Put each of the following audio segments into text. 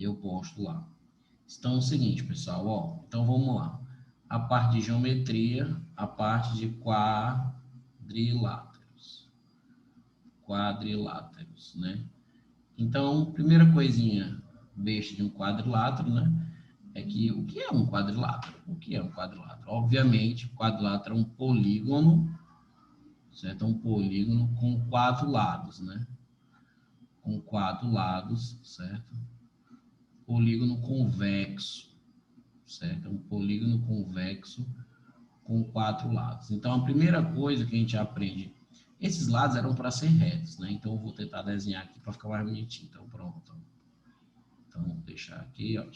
eu posto lá. Então, é o seguinte, pessoal, ó, então vamos lá. A parte de geometria, a parte de quadriláteros, né? Então, primeira coisinha besta de um quadrilátero, né? É que o que é um quadrilátero? O que é um quadrilátero? Obviamente, o quadrilátero é um polígono, certo? É um polígono com 4 lados, né? Com 4 lados, certo? Polígono convexo, certo? É um polígono convexo com 4 lados. Então, a primeira coisa que a gente aprende, esses lados eram para ser retos, né? Então, eu vou tentar desenhar aqui para ficar mais bonitinho. Então, pronto. Então, vou deixar aqui, ó.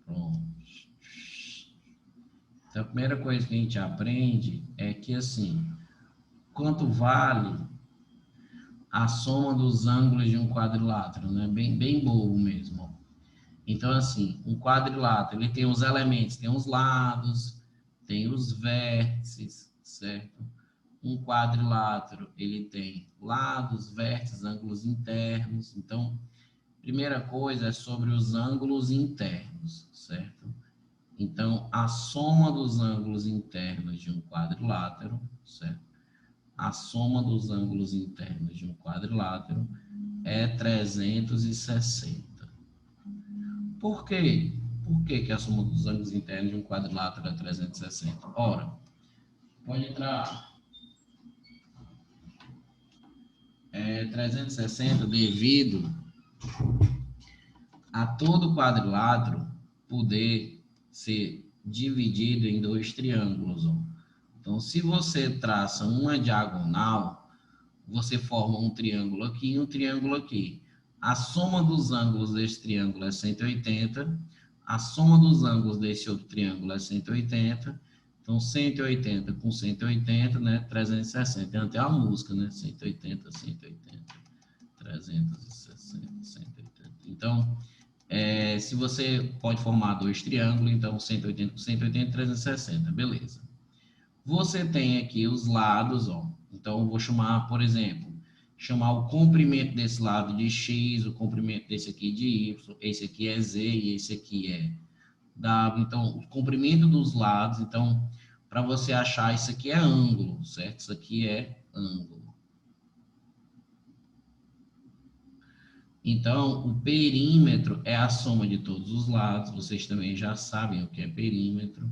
Pronto. Então, a primeira coisa que a gente aprende é que, assim, quanto vale a soma dos ângulos de um quadrilátero, né? Bem bobo mesmo. Então, assim, um quadrilátero, ele tem os elementos, tem os lados, tem os vértices, certo? Um quadrilátero, ele tem lados, vértices, ângulos internos. Então, primeira coisa é sobre os ângulos internos, certo? Então, a soma dos ângulos internos de um quadrilátero, certo? A soma dos ângulos internos de um quadrilátero é 360. Por quê? Por que que a soma dos ângulos internos de um quadrilátero é 360? Ora, pode entrar 360 devido a todo quadrilátero poder ser dividido em 2 triângulos. Ó. Então, se você traça uma diagonal, você forma um triângulo aqui e um triângulo aqui. A soma dos ângulos desse triângulo é 180, a soma dos ângulos desse outro triângulo é 180, então 180 com 180, né, 360. Tem até a música, né, 180, 180, 360, 180. Então, se você pode formar 2 triângulos, então 180 com 180, 360, beleza. Você tem aqui os lados, ó. Então, eu vou chamar, por exemplo, chamar o comprimento desse lado de x, o comprimento desse aqui de y, esse aqui é z e esse aqui é w. Então, o comprimento dos lados, então, para você achar, isso aqui é ângulo, certo? Isso aqui é ângulo. Então, o perímetro é a soma de todos os lados, vocês também já sabem o que é perímetro.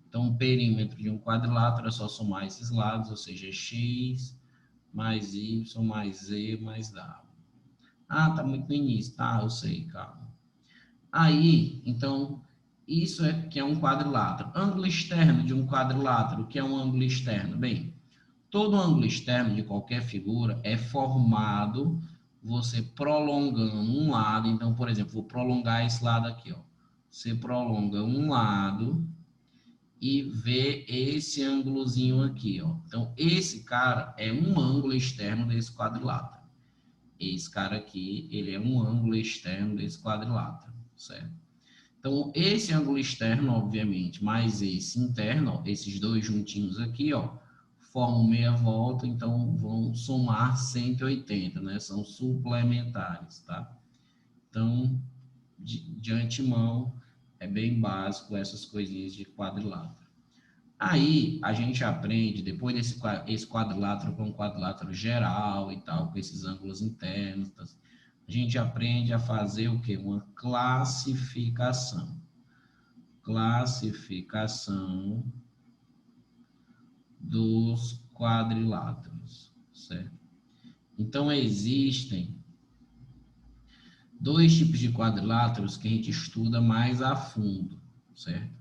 Então, o perímetro de um quadrilátero é só somar esses lados, ou seja, x mais y mais z mais w. Ah, tá muito no início. Tá, eu sei, calma. Aí, então, isso é que é um quadrilátero. Ângulo externo de um quadrilátero, o que é um ângulo externo? Bem, todo ângulo externo de qualquer figura é formado você prolongando um lado. Então, por exemplo, vou prolongar esse lado aqui, ó. Você prolonga um lado e vê esse ângulozinho aqui, ó. Então, esse cara é um ângulo externo desse quadrilátero. Esse cara aqui, ele é um ângulo externo desse quadrilátero, certo? Então, esse ângulo externo, obviamente, mais esse interno, ó, esses dois juntinhos aqui, ó, formam meia volta, então vão somar 180, né? São suplementares, tá? Então, de antemão, é bem básico essas coisinhas de quadrilátero. Aí, a gente aprende, depois esse quadrilátero com um quadrilátero geral e tal, com esses ângulos internos, a gente aprende a fazer o quê? Uma classificação. Classificação dos quadriláteros, certo? Então, existem 2 tipos de quadriláteros que a gente estuda mais a fundo, certo?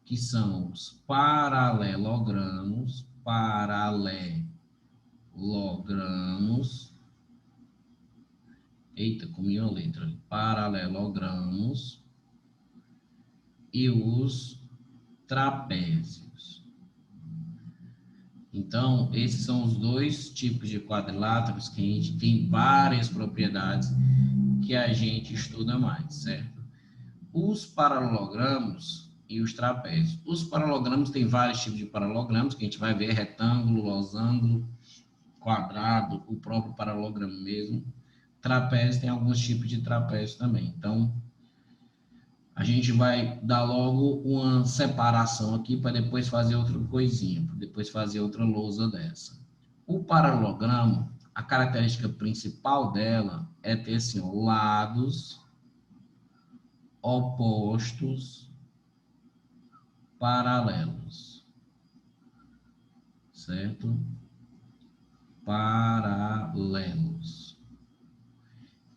Que são os paralelogramos, eita, comi uma letra, paralelogramos e os trapézios. Então, esses são os 2 tipos de quadriláteros que a gente tem várias propriedades que a gente estuda mais, certo? Os paralelogramos e os trapézios. Os paralelogramos tem vários tipos de paralelogramos, que a gente vai ver retângulo, losango, quadrado, o próprio paralelogramo mesmo. trapézio tem alguns tipos de trapézio também. Então, a gente vai dar logo uma separação aqui para depois fazer outra coisinha, para depois fazer outra lousa dessa. O paralelogramo, a característica principal dela é ter assim, ó, lados opostos paralelos, certo? Paralelos.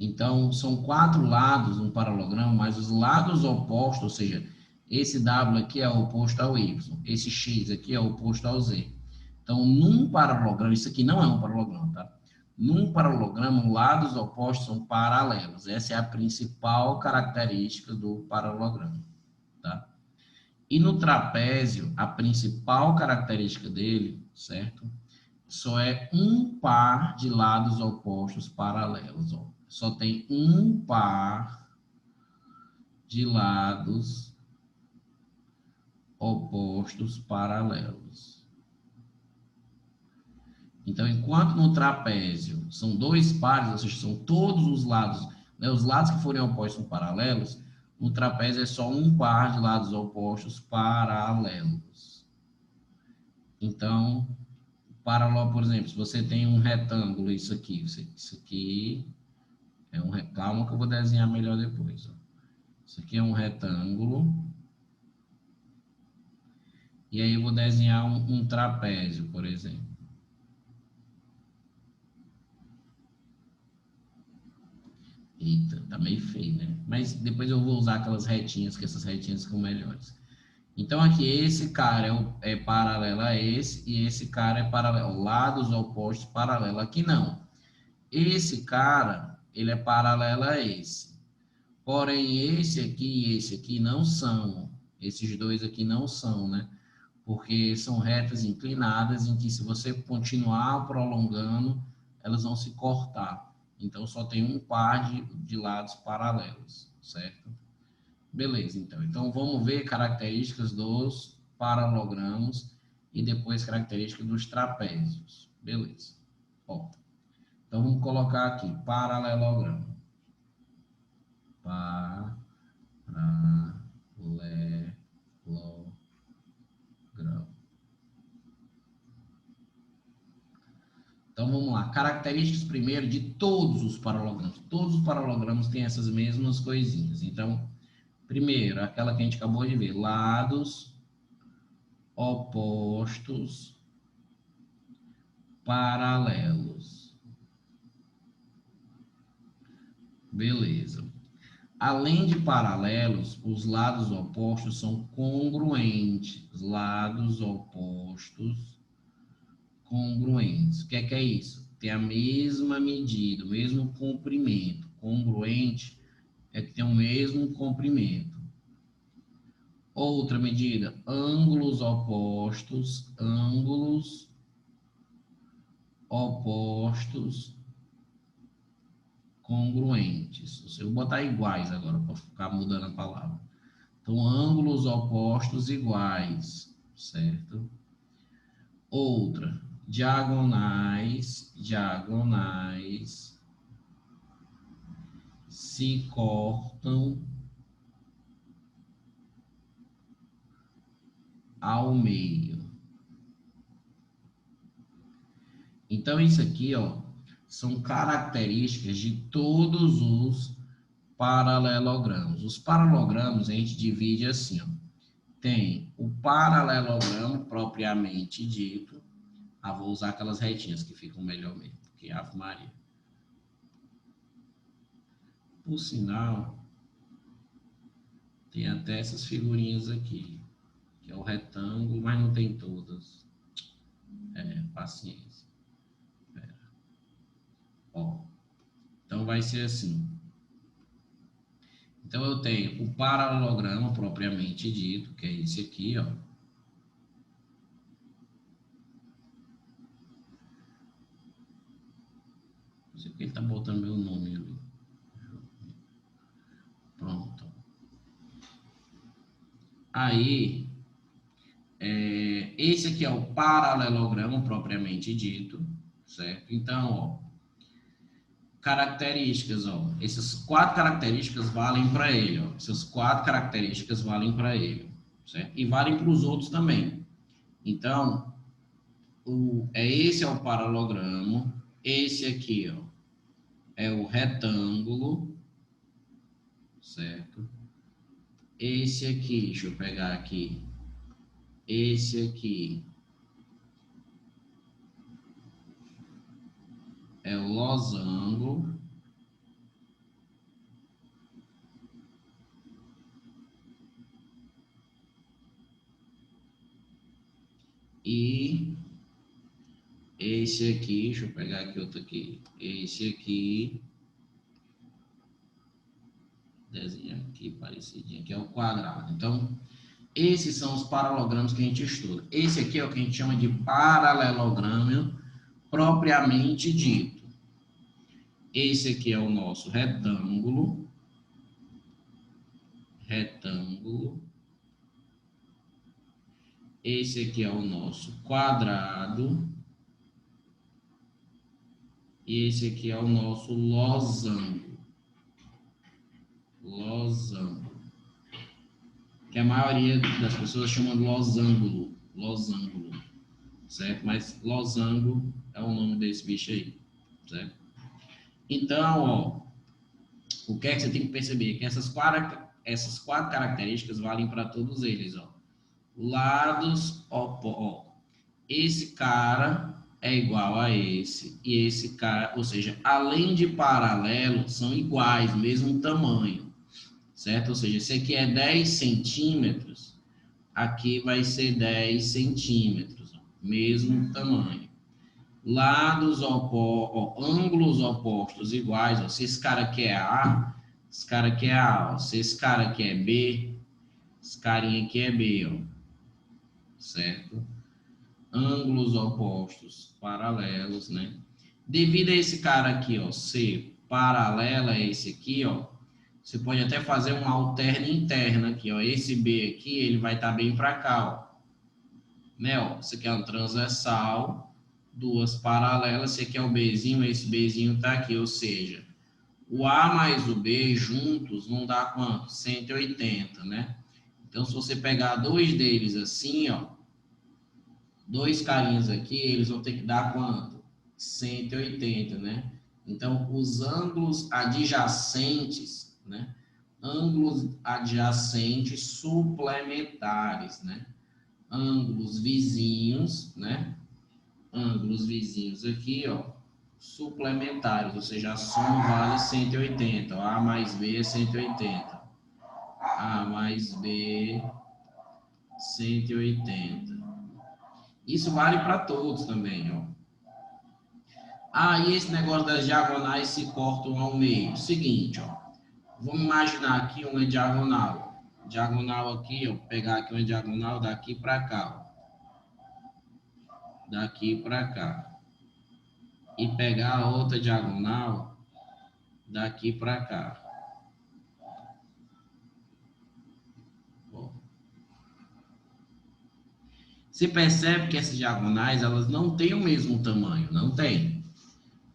Então, são 4 lados no paralelogramo, mas os lados opostos, ou seja, esse W aqui é oposto ao Y, esse X aqui é oposto ao Z. Então, num paralelogramo, isso aqui não é um paralelogramo, tá? Num paralelogramo, lados opostos são paralelos. Essa é a principal característica do paralelogramo, tá? E no trapézio, a principal característica dele, certo? Só é um par de lados opostos paralelos, ó. Só tem um par de lados opostos paralelos. Então, enquanto no trapézio são 2 pares, ou seja, são todos os lados, né, os lados que forem opostos são paralelos, no trapézio é só um par de lados opostos paralelos. Então, paralelo, por exemplo, se você tem um retângulo, isso aqui é um retângulo, calma que eu vou desenhar melhor depois. Ó. Isso aqui é um retângulo. E aí eu vou desenhar um trapézio, por exemplo. Eita, tá meio feio, né? Mas depois eu vou usar aquelas retinhas, que essas retinhas ficam melhores. Então aqui esse cara é paralelo a esse e esse cara é paralelo, lados opostos paralelos. Aqui não. Esse cara, ele é paralelo a esse. Porém, esse aqui e esse aqui não são. Esses dois aqui não são, né? Porque são retas inclinadas em que se você continuar prolongando, elas vão se cortar. Então, só tem um par de lados paralelos, certo? Beleza, então. Então, vamos ver características dos paralelogramos e depois características dos trapézios. Beleza. Ó, então, vamos colocar aqui, paralelogramo. Paralelogramo. Então, vamos lá. Características, primeiro, de todos os paralelogramos. Todos os paralelogramos têm essas mesmas coisinhas. Então, primeiro, aquela que a gente acabou de ver. Lados opostos paralelos. Beleza. Além de paralelos, os lados opostos são congruentes. Lados opostos congruentes. O que é isso? Tem a mesma medida, o mesmo comprimento. Congruente é que tem o mesmo comprimento. Outra medida, ângulos opostos congruentes. Eu vou botar iguais agora, para ficar mudando a palavra. Então, ângulos opostos iguais, certo? Outra, diagonais se cortam ao meio. Então, isso aqui, ó, são características de todos os paralelogramos. Os paralelogramos a gente divide assim, ó. Tem o paralelogramo propriamente dito. Ah, vou usar aquelas retinhas que ficam melhor mesmo, que é Ave Maria. Por sinal, tem até essas figurinhas aqui, que é o retângulo, mas não tem todas. Paciência. Pera. Ó, então vai ser assim. Então eu tenho o paralelogramo propriamente dito, que é esse aqui, ó. Não sei porque ele tá botando meu nome ali. Pronto. Aí, esse aqui é o paralelogramo propriamente dito, certo? Então, ó, características, ó. Essas 4 características valem para ele, ó. Essas 4 características valem para ele, certo? E valem para os outros também. Então, esse é o paralogramo, esse aqui, ó, é o retângulo, certo? Esse aqui, deixa eu pegar aqui, esse aqui é o losango. E esse aqui, deixa eu pegar aqui outro aqui. Esse aqui, desenho aqui parecidinho, que é o quadrado. Então, esses são os paralelogramas que a gente estuda. Esse aqui é o que a gente chama de paralelogramo propriamente dito. Esse aqui é o nosso retângulo. Retângulo. Esse aqui é o nosso quadrado. E esse aqui é o nosso losango. Losango. Que a maioria das pessoas chamam de losango. Losango. Certo? Mas losango é o nome desse bicho aí. Certo? Então, ó, o que é que você tem que perceber? Que essas quatro características valem para todos eles, ó. Lados opostos. Esse cara é igual a esse e esse cara, ou seja, além de paralelo, são iguais, mesmo tamanho, certo? Ou seja, esse aqui é 10 centímetros, aqui vai ser 10 centímetros, ó, mesmo tamanho. Lados opostos, ângulos opostos iguais, ó. Se esse cara aqui é A, esse cara aqui é A, ó. Se esse cara aqui é B, esse carinha aqui é B, ó. Certo? Ângulos opostos paralelos, né? Devido a esse cara aqui, ó, ser paralelo a esse aqui, ó, você pode até fazer uma alterna interna aqui, ó. Esse B aqui, ele vai estar bem para cá, ó. Né, ó? Isso aqui é um transversal, duas paralelas, esse aqui é o Bzinho, esse Bzinho está aqui, ou seja, o A mais o B juntos vão dar quanto? 180, né? Então, se você pegar dois deles assim, ó, dois carinhas aqui, eles vão ter que dar quanto? 180, né? Então, os ângulos adjacentes, né? Ângulos adjacentes suplementares, né? Ângulos vizinhos, né? Ângulos vizinhos aqui, ó, suplementares, ou seja, a soma vale 180, ó, A mais B é 180, A mais B 180. Isso vale para todos também, ó. E esse negócio das diagonais se cortam ao meio. Seguinte, ó, vamos imaginar aqui uma diagonal. Diagonal aqui, ó, pegar aqui uma diagonal daqui para cá, ó. Daqui para cá. E pegar a outra diagonal daqui para cá. Ó. Você percebe que essas diagonais, elas não têm o mesmo tamanho, não tem.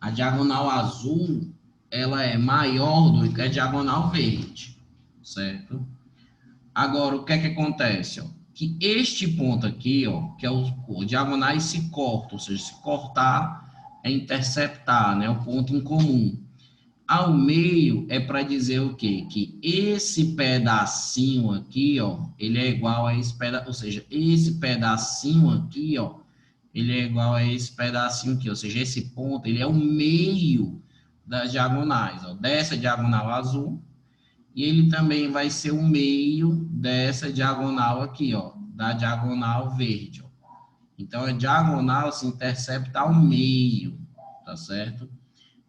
A diagonal azul, ela é maior do que a diagonal verde, certo? Agora, o que é que acontece, ó? Que este ponto aqui, ó, que é os diagonais se cortam, ou seja, se cortar é interceptar, né? O ponto em comum. Ao meio é para dizer o quê? Que esse pedacinho aqui, ó, ele é igual a esse pedacinho, ou seja, esse pedacinho aqui, ó, ele é igual a esse pedacinho aqui, ou seja, esse ponto, ele é o meio das diagonais, ó, dessa diagonal azul, e ele também vai ser o meio dessa diagonal aqui, ó, da diagonal verde, ó. Então, a diagonal se intercepta ao meio, tá certo?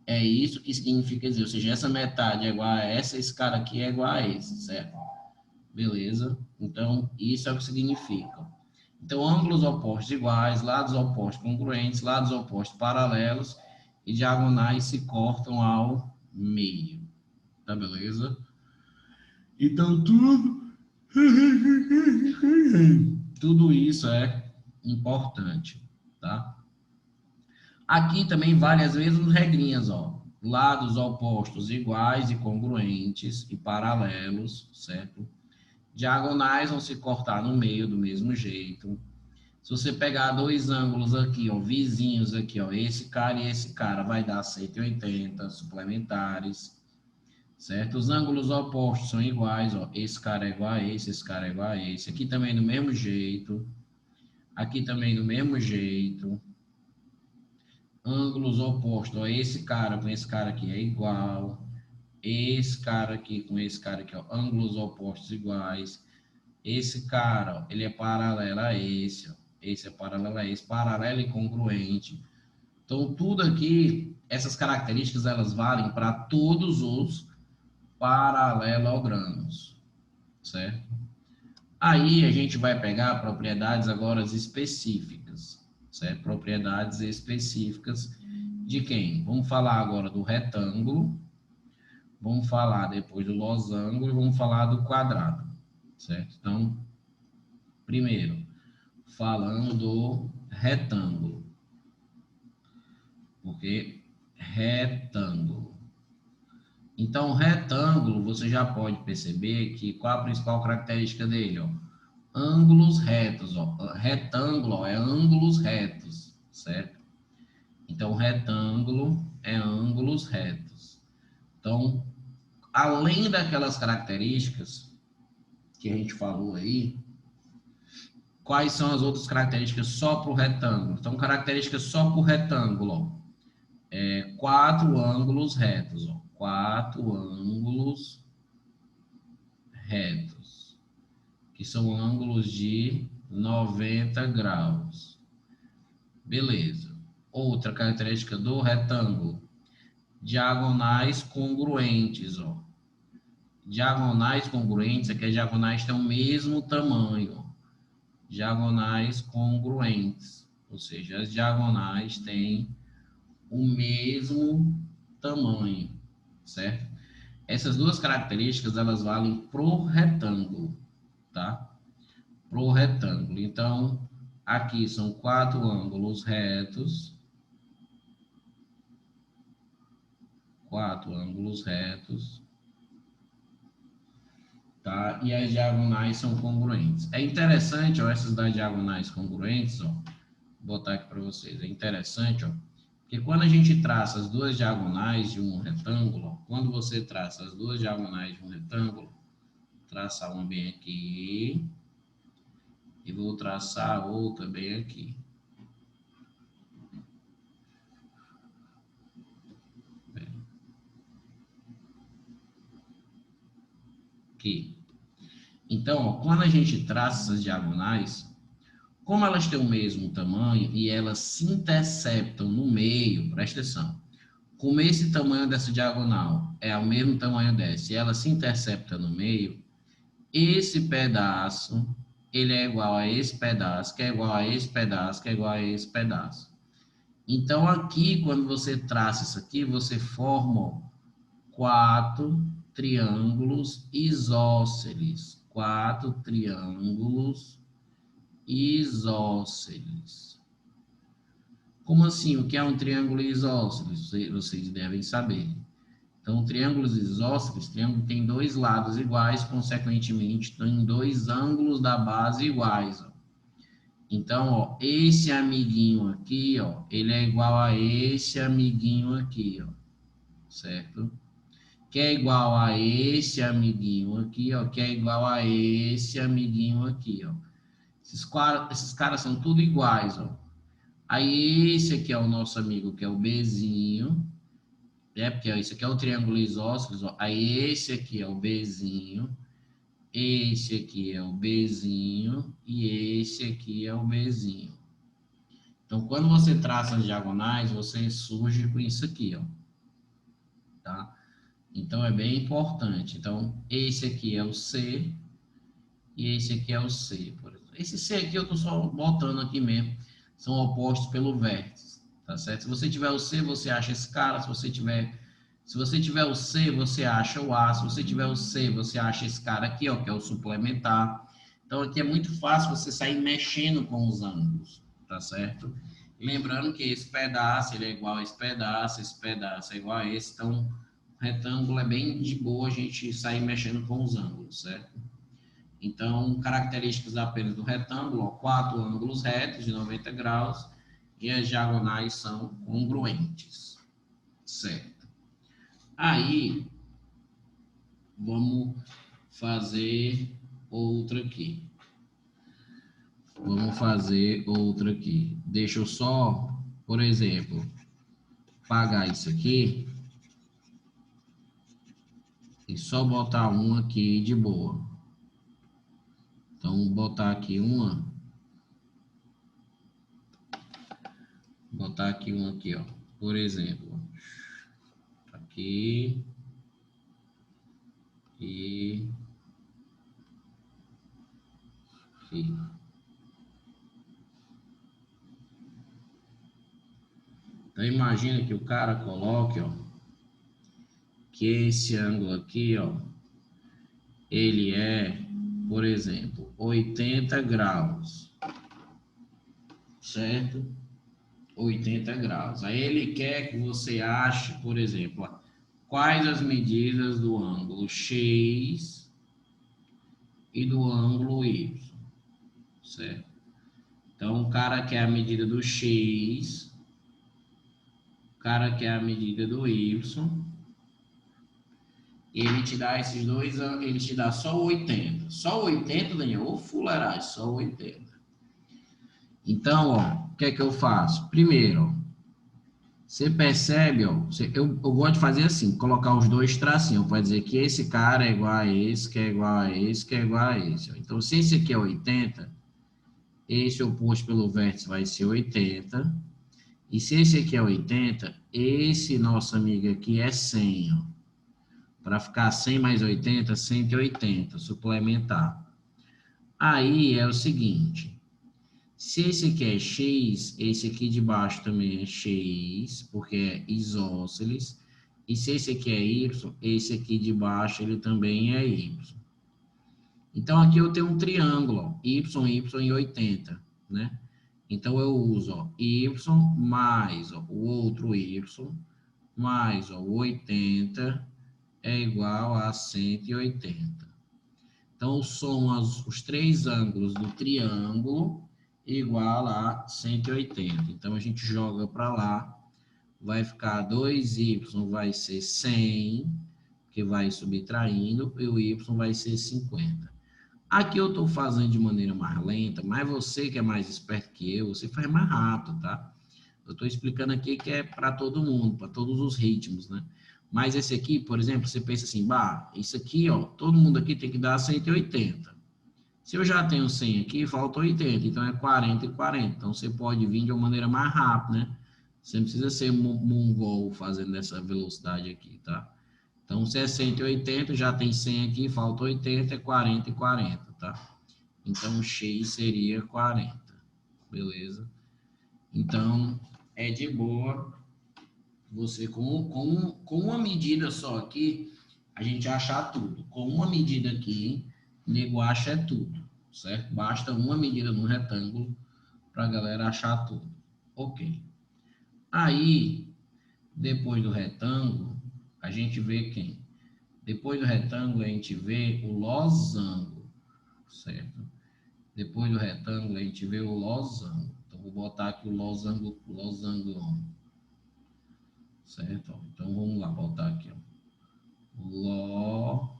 É isso que significa dizer, ou seja, essa metade é igual a essa, esse cara aqui é igual a esse, certo? Beleza? Então, isso é o que significa. Então, ângulos opostos iguais, lados opostos congruentes, lados opostos paralelos e diagonais se cortam ao meio. Tá beleza? Então, tudo isso é importante, tá? Aqui também vale as mesmas regrinhas, ó. lados opostos iguais e congruentes e paralelos, certo? Diagonais vão se cortar no meio do mesmo jeito. Se você pegar dois ângulos aqui, ó, vizinhos aqui, ó, esse cara e esse cara, vai dar 180 suplementares, certo? Os ângulos opostos são iguais, ó, esse cara é igual a esse cara é igual a esse. Aqui também do mesmo jeito. Aqui também do mesmo jeito. Ângulos opostos, ó, esse cara com esse cara aqui é igual. Esse cara aqui com esse cara aqui, ó, ângulos opostos iguais. Esse cara, ó, ele é paralelo a esse, ó. Esse é paralelo a esse, paralelo e congruente. Então, tudo aqui, essas características, elas valem para todos os paralelogramos, certo? Aí, a gente vai pegar propriedades agora específicas, certo? Propriedades específicas de quem? Vamos falar agora do retângulo, vamos falar depois do losango e vamos falar do quadrado, certo? Então, primeiro, falando do retângulo, porque retângulo. Então, retângulo, você já pode perceber que qual a principal característica dele, ó? Ângulos retos, ó. Retângulo, ó, é ângulos retos, certo? Então, retângulo é ângulos retos. Então, além daquelas características que a gente falou aí, quais são as outras características só para o retângulo? Então, características só para o retângulo, ó. Quatro ângulos retos, ó. Quatro ângulos retos, que são ângulos de 90 graus. Beleza. Outra característica do retângulo, diagonais congruentes, ó. Diagonais congruentes é que as diagonais têm o mesmo tamanho, ó. Diagonais congruentes, ou seja, as diagonais têm o mesmo tamanho, certo? Essas duas características, elas valem pro retângulo, tá? Pro retângulo. Então, aqui são quatro ângulos retos. Quatro ângulos retos. Tá? E as diagonais são congruentes. É interessante, ó, essas das diagonais congruentes, ó, vou botar aqui para vocês. É interessante, ó, porque quando a gente traça as duas diagonais de um retângulo, ó, quando você traça as duas diagonais de um retângulo, traçar uma bem aqui e vou traçar a outra bem aqui. Aqui. Então, ó, quando a gente traça essas diagonais, como elas têm o mesmo tamanho e elas se interceptam no meio, presta atenção, como esse tamanho dessa diagonal é o mesmo tamanho dessa e ela se intercepta no meio, esse pedaço, ele é igual a esse pedaço, que é igual a esse pedaço, que é igual a esse pedaço. Então, aqui, quando você traça isso aqui, você forma quatro triângulos isósceles. Quatro triângulos isósceles. Como assim? O que é um triângulo isósceles? Vocês devem saber. Então, triângulos isósceles, triângulo tem dois lados iguais, consequentemente, tem dois ângulos da base iguais. Ó. Então, ó, esse amiguinho aqui, ó, ele é igual a esse amiguinho aqui, ó, certo? Que é igual a esse amiguinho aqui, ó, que é igual a esse amiguinho aqui, ó. Esses caras são tudo iguais, ó. Aí esse aqui é o nosso amigo, que é o Bzinho, porque esse aqui é o triângulo isósceles, ó. Aí esse aqui é o Bzinho, esse aqui é o Bzinho e esse aqui é o Bzinho. Então, quando você traça as diagonais, você surge com isso aqui, ó. Tá? Então, é bem importante. Então, esse aqui é o C e esse aqui é o C, por exemplo. Esse C aqui eu tô só botando aqui mesmo. São opostos pelo vértice, tá certo? Se você tiver o C, você acha esse cara. Se você tiver o C, você acha o A. Se você tiver o C, você acha esse cara aqui, ó, que é o suplementar. Então, aqui é muito fácil você sair mexendo com os ângulos, tá certo? Lembrando que esse pedaço ele é igual a esse pedaço é igual a esse, então o retângulo é bem de boa a gente sair mexendo com os ângulos, certo? Então, características apenas do retângulo, ó, 4 ângulos retos de 90 graus e as diagonais são congruentes, certo? Aí, vamos fazer outra aqui. Vamos fazer outra aqui. Deixa eu só, por exemplo, pagar isso aqui e só botar um aqui de boa. Então, botar aqui botar aqui um aqui, ó. Por exemplo, aqui e aqui. Então, imagina que o cara coloque, ó, que esse ângulo aqui, ó, ele é, por exemplo, 80 graus, certo? 80 graus. Aí ele quer que você ache, por exemplo, quais as medidas do ângulo X e do ângulo Y, certo? Então, o cara quer a medida do X, o cara quer a medida do Y, ele te dá esses dois, ele te dá só 80. Só 80, Daniel? Ô, fuleiragem, só 80. Então, ó, o que é que eu faço? Primeiro, ó, você percebe, ó, eu gosto de fazer assim, colocar os dois tracinhos, para dizer que esse cara é igual a esse, que é igual a esse, que é igual a esse. Ó. Então, se esse aqui é 80, esse oposto pelo vértice vai ser 80. E se esse aqui é 80, esse nosso amigo aqui é 100, ó. Para ficar 100 mais 80, 180, suplementar. Aí é o seguinte, se esse aqui é x, esse aqui de baixo também é x, porque é isósceles. E se esse aqui é y, esse aqui de baixo ele também é y. Então aqui eu tenho um triângulo, ó, y, y e 80, né? Então eu uso ó, y mais ó, o outro y mais ó, 80 é igual a 180. Então, soma os três ângulos do triângulo igual a 180. Então, a gente joga para lá, vai ficar 2y vai ser 100, que vai subtraindo, e o y vai ser 50. Aqui eu estou fazendo de maneira mais lenta, mas você que é mais esperto que eu, você faz mais rápido, tá? Eu estou explicando aqui que é para todo mundo, para todos os ritmos, né? Mas esse aqui, por exemplo, você pensa assim, bah, isso aqui, ó, todo mundo aqui tem que dar 180. Se eu já tenho 100 aqui, falta 80, então é 40 e 40. Então você pode vir de uma maneira mais rápida, né? Você não precisa ser mongol fazendo essa velocidade aqui, tá? Então se é 180, já tem 100 aqui, falta 80, é 40 e 40, tá? Então o X seria 40, beleza? Então é de boa você com uma medida só aqui, a gente achar tudo. Com uma medida aqui, nego acha é tudo, certo? Basta uma medida no retângulo para a galera achar tudo. Ok. Aí, depois do retângulo, a gente vê quem? Depois do retângulo, a gente vê o losango, certo? Depois do retângulo, a gente vê o losango. Então, vou botar aqui o losango, certo? Então, vamos lá, botar aqui, ó. Losango.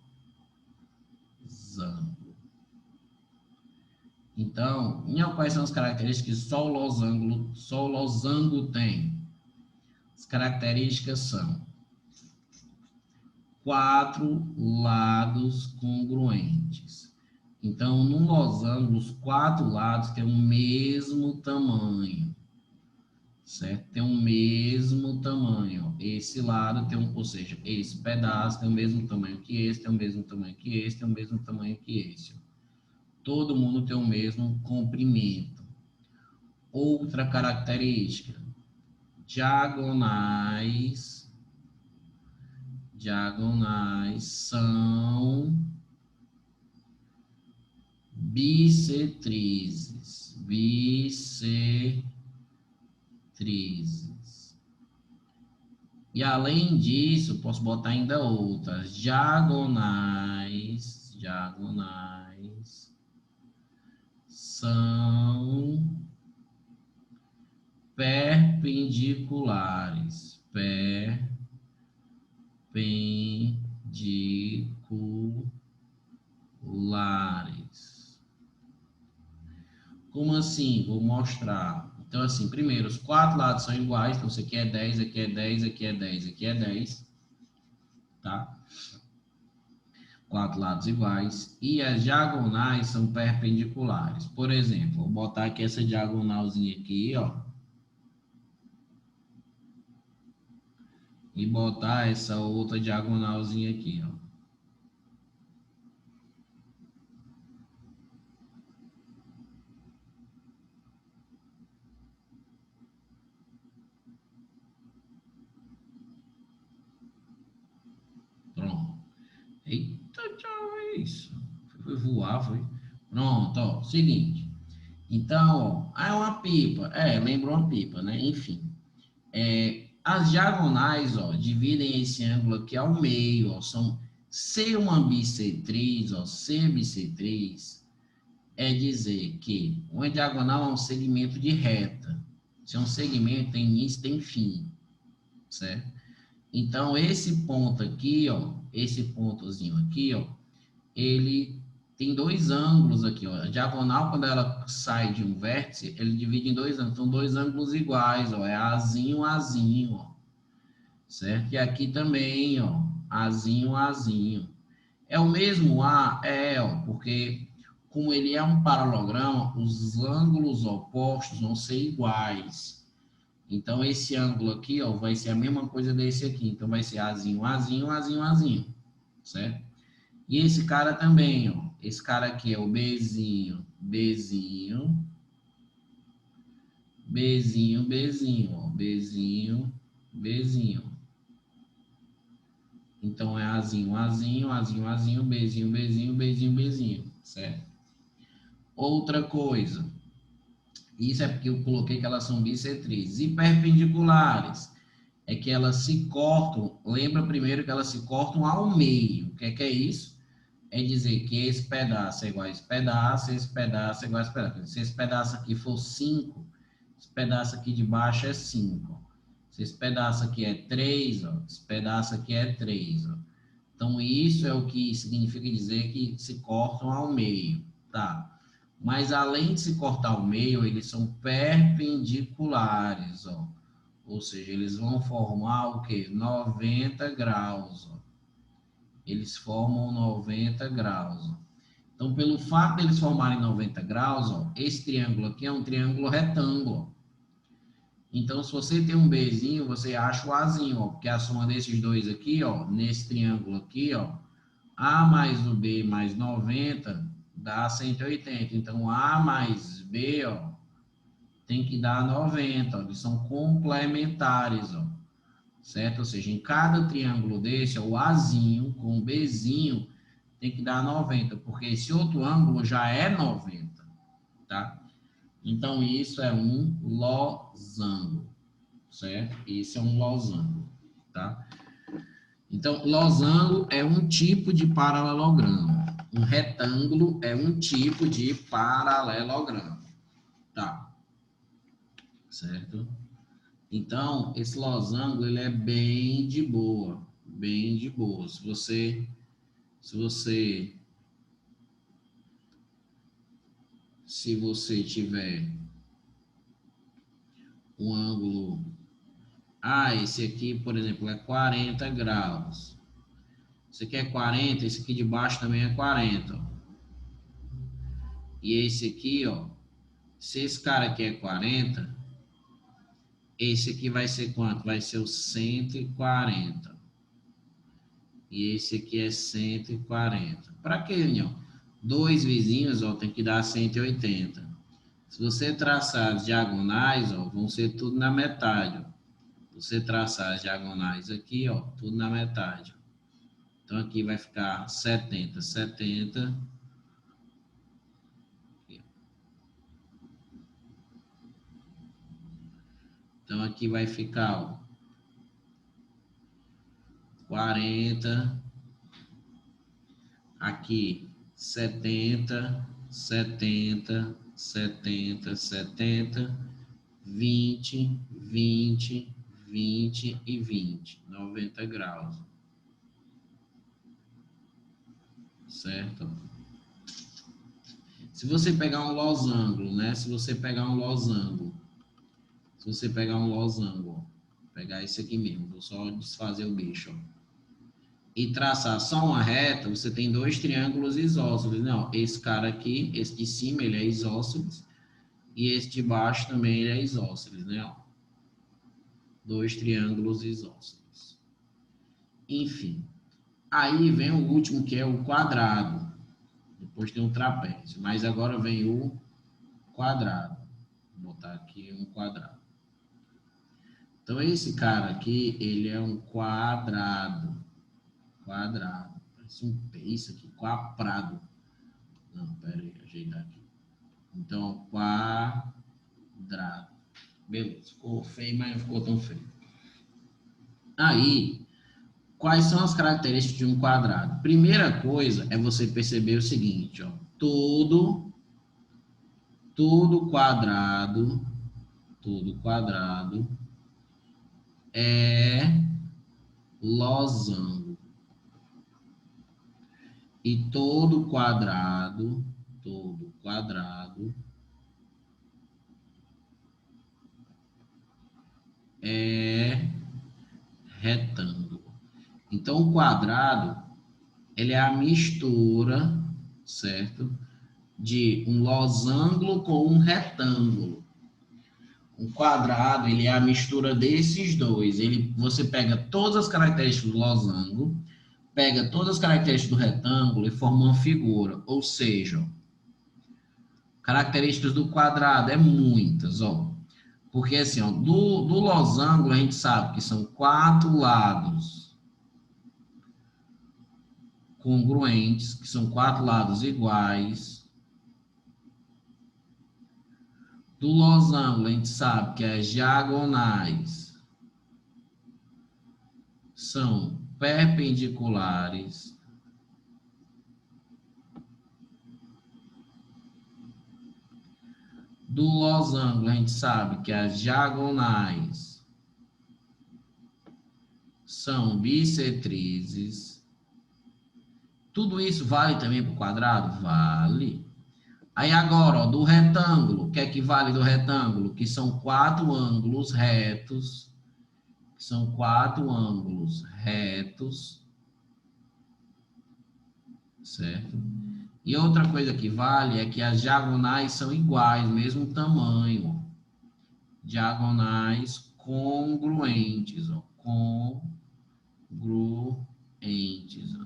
Então, quais são as características que só o losango tem? As características são 4 lados congruentes. Então, no losango, os 4 lados têm o mesmo tamanho, certo? Tem o mesmo tamanho. Esse lado tem ou seja, esse pedaço tem o mesmo tamanho que esse, tem o mesmo tamanho que esse, tem o mesmo tamanho que esse. Todo mundo tem o mesmo comprimento. Outra característica, diagonais são bissetrizes. bissetrizes. E além disso, posso botar ainda outras. Diagonais são perpendiculares. Perpendiculares. Como assim? Vou mostrar. Então, assim, primeiro, os quatro lados são iguais. Então, isso aqui é 10, aqui é 10, aqui é 10, aqui é 10. Tá? Quatro lados iguais. E as diagonais são perpendiculares. Por exemplo, vou botar aqui essa diagonalzinha aqui, ó. E botar essa outra diagonalzinha aqui, ó. Pronto. Eita, tchau, é isso. Foi voar, foi. Pronto, ó. Seguinte. Então, ó, é uma pipa. É, lembra uma pipa, né? Enfim. As diagonais, ó, dividem esse ângulo aqui ao meio, ó. Ser uma bissetriz, ó, ser bissetriz é dizer que uma diagonal é um segmento de reta. Se é um segmento, tem início, tem fim, certo? Então, esse ponto aqui, ó, esse pontozinho aqui, ó, ele tem dois ângulos aqui, ó. A diagonal, quando ela sai de um vértice, ele divide em dois ângulos. São dois ângulos iguais, ó. É Azinho, Azinho, ó. Certo? E aqui também, ó. Azinho, Azinho. É o mesmo A? É, ó. Porque como ele é um paralogramo, os ângulos opostos vão ser iguais. Então, esse ângulo aqui, ó, vai ser a mesma coisa desse aqui. Então, vai ser Azinho, Azinho, Azinho, Azinho. Certo? E esse cara também, ó. Esse cara aqui é o Bzinho, Bzinho, Bzinho, Bzinho, ó. Bzinho, Bzinho. Então, é Azinho, Azinho, Azinho, Azinho, Bzinho, Bzinho, Bzinho, Bzinho, certo? Outra coisa. Isso é porque eu coloquei que elas são bissetrizes. E perpendiculares. É que elas se cortam. Lembra primeiro que elas se cortam ao meio. O que é isso? É dizer que esse pedaço é igual a esse pedaço é igual a esse pedaço. Se esse pedaço aqui for 5, esse pedaço aqui de baixo é 5. Se esse pedaço aqui é 3, ó, esse pedaço aqui é 3. Ó. Então, isso é o que significa dizer que se cortam ao meio, tá? Mas, além de se cortar ao meio, eles são perpendiculares, ó. Ou seja, eles vão formar o quê? 90 graus, ó. Eles formam 90 graus. Ó. Então, pelo fato de eles formarem 90 graus, ó, esse triângulo aqui é um triângulo retângulo. Então, se você tem um Bzinho, você acha o Azinho, ó, porque a soma desses dois aqui, ó, nesse triângulo aqui, ó, A mais o B mais 90 dá 180. Então, A mais B, ó, tem que dar 90, ó, eles são complementares, ó, certo? Ou seja, em cada triângulo desse, ó, o Azinho com o Bzinho tem que dar 90, porque esse outro ângulo já é 90, tá? Então, isso é um losango, certo? Isso é um losango, tá? Então, losango é um tipo de paralelogramo. Um retângulo é um tipo de paralelogramo, tá? Certo? Então, esse losango, ele é bem de boa, bem de boa. Se você tiver um ângulo, esse aqui, por exemplo, é 40 graus. Esse aqui é 40, esse aqui de baixo também é 40. Ó. E esse aqui, ó, se esse cara aqui é 40, esse aqui vai ser quanto? Vai ser o 140. E esse aqui é 140. Para quê, União? Dois vizinhos, ó, tem que dar 180. Se você traçar as diagonais, ó, vão ser tudo na metade. Ó. Você traçar as diagonais aqui, ó, tudo na metade. Então, aqui vai ficar 70, 70. Então, aqui vai ficar, ó, 40, aqui 70, 70, 70, 70, 20, 20, 20 e 20, 90 graus, certo? Se você pegar um losango, né? Se você pegar um losango, pegar esse aqui mesmo, vou só desfazer o bicho, ó, e traçar só uma reta, você tem dois triângulos isósceles, né? Ó, esse cara aqui, esse de cima, ele é isósceles, e esse de baixo também ele é isósceles, né? Ó, dois triângulos isósceles. Enfim, aí vem o último, que é o quadrado. Depois tem o trapézio, mas agora vem o quadrado. Vou botar aqui um quadrado. Então, esse cara aqui, ele é um quadrado. Quadrado. Parece um isso aqui, quadrado. Não, pera aí, ajeitar aqui. Então, quadrado. Beleza, ficou feio, mas não ficou tão feio. Aí, quais são as características de um quadrado? Primeira coisa é você perceber o seguinte, ó. Todo quadrado é losango. E todo quadrado é retângulo. Então, o quadrado, ele é a mistura, certo? De um losango com um retângulo. Um quadrado, ele é a mistura desses dois. Você pega todas as características do losango, pega todas as características do retângulo e forma uma figura. Ou seja, características do quadrado é muitas, ó. Porque assim, ó, do losango a gente sabe que são 4 lados congruentes, que são 4 lados iguais. Do losango a gente sabe que as diagonais são perpendiculares. Do losango, a gente sabe que as diagonais são bissetrizes. Tudo isso vale também para o quadrado? Vale. Aí agora, ó, do retângulo, o que é que vale do retângulo? Que são 4 ângulos retos. São 4 ângulos retos. Certo? E outra coisa que vale é que as diagonais são iguais, mesmo tamanho. Diagonais congruentes, ó, congruentes. Ó.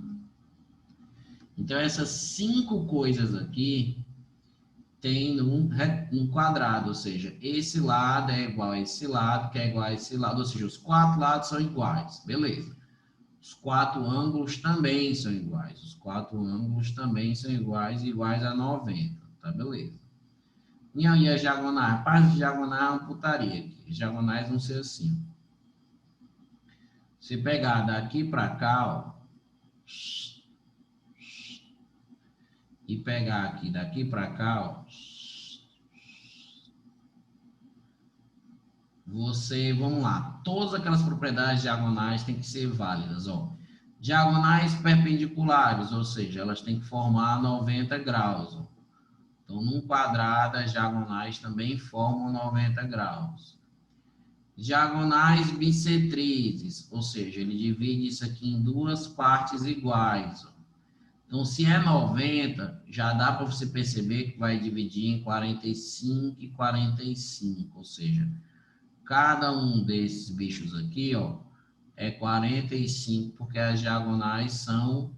Então, essas 5 coisas aqui tem um quadrado, ou seja, esse lado é igual a esse lado, que é igual a esse lado, ou seja, os 4 lados são iguais, beleza. Os 4 ângulos também são iguais, os 4 ângulos também são iguais a 90, tá, beleza. E aí as diagonais, a parte de diagonal é uma putaria aqui, as diagonais vão ser assim. Se pegar daqui para cá, ó, e pegar aqui daqui para cá, ó, vamos lá, todas aquelas propriedades diagonais têm que ser válidas, ó. Diagonais perpendiculares, ou seja, elas têm que formar 90 graus, ó. Então, num quadrado, as diagonais também formam 90 graus. Diagonais bissetrizes, ou seja, ele divide isso aqui em 2 partes iguais, ó. Então, se é 90, já dá para você perceber que vai dividir em 45 e 45, ou seja, cada um desses bichos aqui, ó, é 45, porque as diagonais são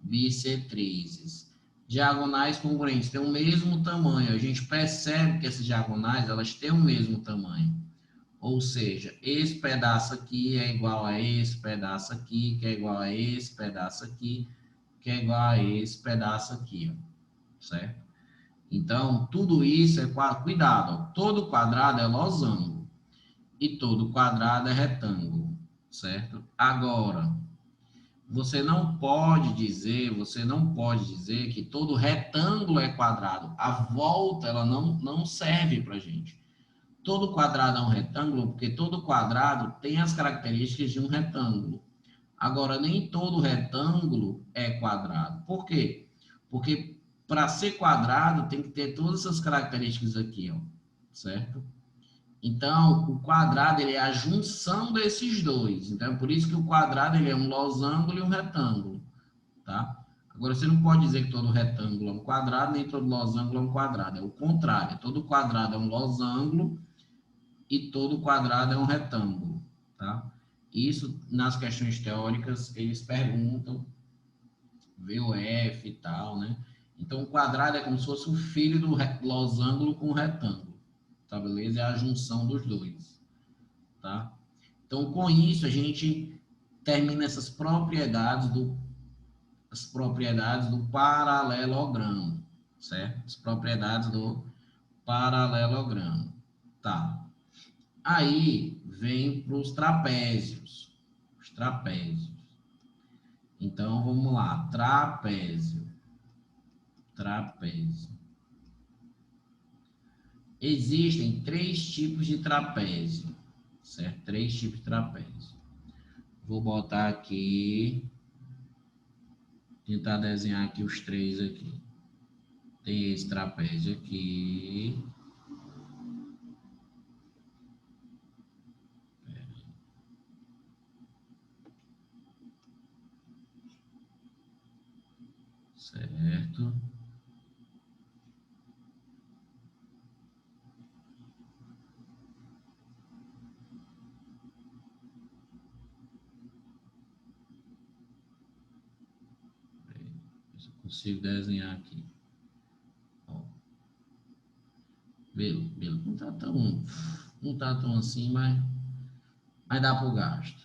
bissetrizes. Diagonais congruentes têm o mesmo tamanho. A gente percebe que essas diagonais, elas têm o mesmo tamanho. Ou seja, esse pedaço aqui é igual a esse pedaço aqui, que é igual a esse pedaço aqui, que é igual a esse pedaço aqui, ó, certo? Então, tudo isso é quadrado. Cuidado, ó, todo quadrado é losango. e todo quadrado é retângulo, certo? Agora, você não pode dizer que todo retângulo é quadrado. A volta, ela não serve para a gente. Todo quadrado é um retângulo, porque todo quadrado tem as características de um retângulo. Agora, nem todo retângulo é quadrado. Por quê? Porque para ser quadrado tem que ter todas essas características aqui, ó, certo? Então, o quadrado ele é a junção desses dois. Então, é por isso que o quadrado ele é um losango e um retângulo, tá? Agora, você não pode dizer que todo retângulo é um quadrado, nem todo losango é um quadrado. É o contrário. Todo quadrado é um losango e todo quadrado é um retângulo, tá? Isso, nas questões teóricas, eles perguntam, VOF e tal, né? Então, o quadrado é como se fosse o filho do losango com o retângulo, tá beleza? É a junção dos dois, tá? Então, com isso, a gente termina as propriedades do paralelogramo, certo? As propriedades do paralelogramo, tá? Aí vem para os trapézios. Os trapézios. Então vamos lá. Trapézio. Trapézio. Existem três tipos de trapézio. Certo? Três tipos de trapézio. Vou botar aqui. Tentar desenhar aqui os três aqui. Tem esse trapézio aqui. Certo? Se eu consigo desenhar aqui. Ó, beleza. Não tá tão assim, mas dá para o gasto.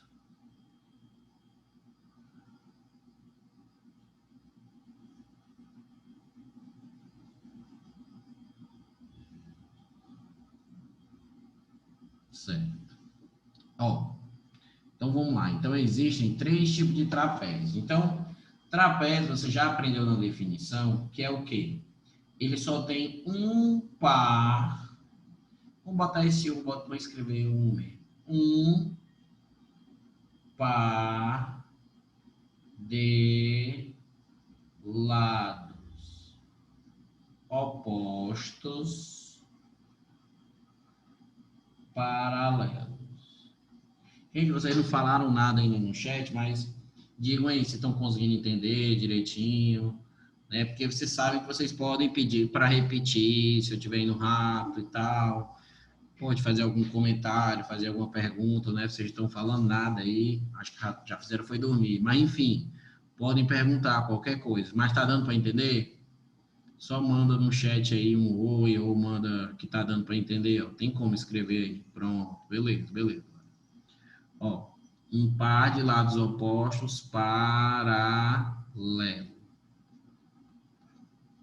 Certo. Ó, então vamos lá. Então existem três tipos de trapézio. Então, trapézio você já aprendeu na definição, que é o quê? Ele só tem um par. Vamos botar esse um, vou escrever um mesmo. Um par de lados opostos paralelos. Gente, vocês não falaram nada ainda no chat, mas digam aí se estão conseguindo entender direitinho, né? Porque vocês sabem que vocês podem pedir para repetir, se eu estiver indo rápido e tal. Pode fazer algum comentário, fazer alguma pergunta, né? Vocês estão falando nada aí, acho que já fizeram foi dormir. Mas enfim, podem perguntar qualquer coisa. Mas tá dando para entender? Só manda no chat aí um oi ou manda que tá dando para entender, ó. Tem como escrever aí. Pronto, beleza, beleza. Ó, um par de lados opostos paralelo.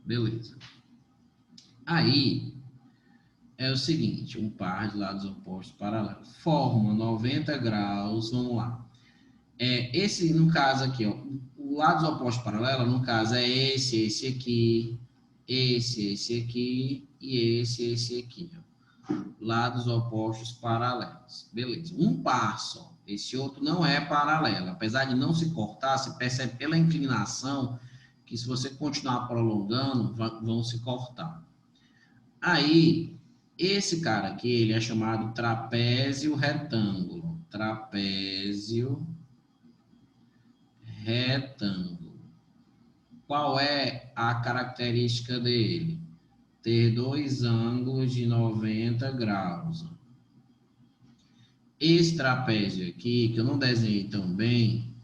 Beleza. Aí é o seguinte, um par de lados opostos paralelos forma 90 graus, vamos lá. Esse, no caso aqui, ó, o lados opostos paralelos, no caso, é esse aqui, esse aqui e esse aqui, ó. Lados opostos paralelos. Beleza. Um par só. Esse outro não é paralelo. Apesar de não se cortar, você percebe pela inclinação que se você continuar prolongando, vão se cortar. Aí, esse cara aqui, ele é chamado trapézio retângulo. Trapézio retângulo. Qual é a característica dele? Ter dois ângulos de 90 graus. Esse trapézio aqui, que eu não desenhei tão bem,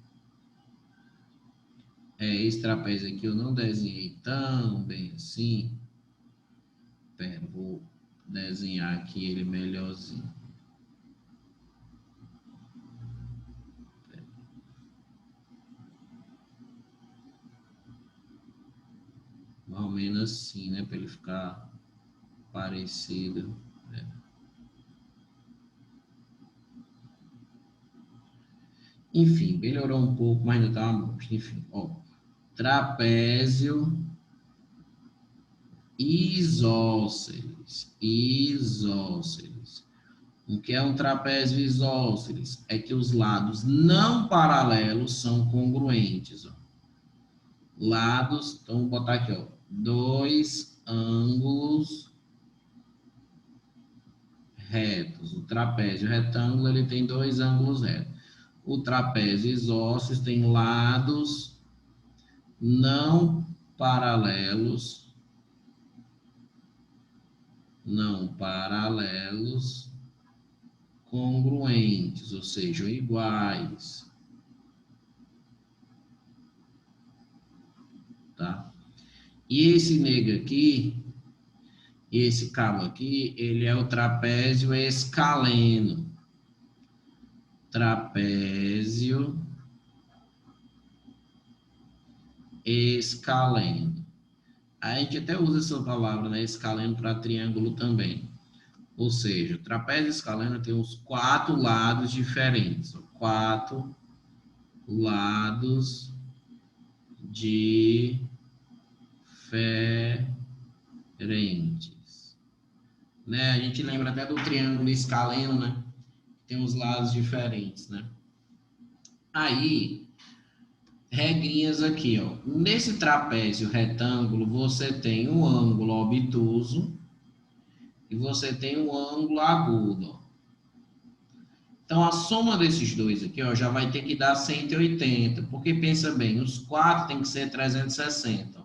esse trapézio aqui eu não desenhei tão bem assim. Pera, vou desenhar aqui ele melhorzinho. Mais ou menos assim, né? Para ele ficar parecido. Enfim, melhorou um pouco, mas ainda tá uma bosta. Enfim, ó. Trapézio isósceles. Isósceles. O que é um trapézio isósceles? É que os lados não paralelos são congruentes. Ó. Lados, então vou botar aqui, ó, dois ângulos retos. O trapézio retângulo ele tem dois ângulos retos. O trapézio isósceles tem lados não paralelos, congruentes, ou seja, iguais, tá? E esse nego aqui, esse cabo aqui, ele é o trapézio escaleno. Trapézio escaleno. A gente até usa essa palavra, né, escaleno, para triângulo também. Ou seja, o trapézio escaleno tem os 4 lados diferentes. 4 lados diferentes. Né? A gente lembra até do triângulo escaleno, né? Tem os lados diferentes, né? Aí, regrinhas aqui, ó. Nesse trapézio retângulo, você tem um ângulo obtuso e você tem um ângulo agudo. Então, a soma desses dois aqui, ó, já vai ter que dar 180, porque pensa bem, os 4 tem que ser 360.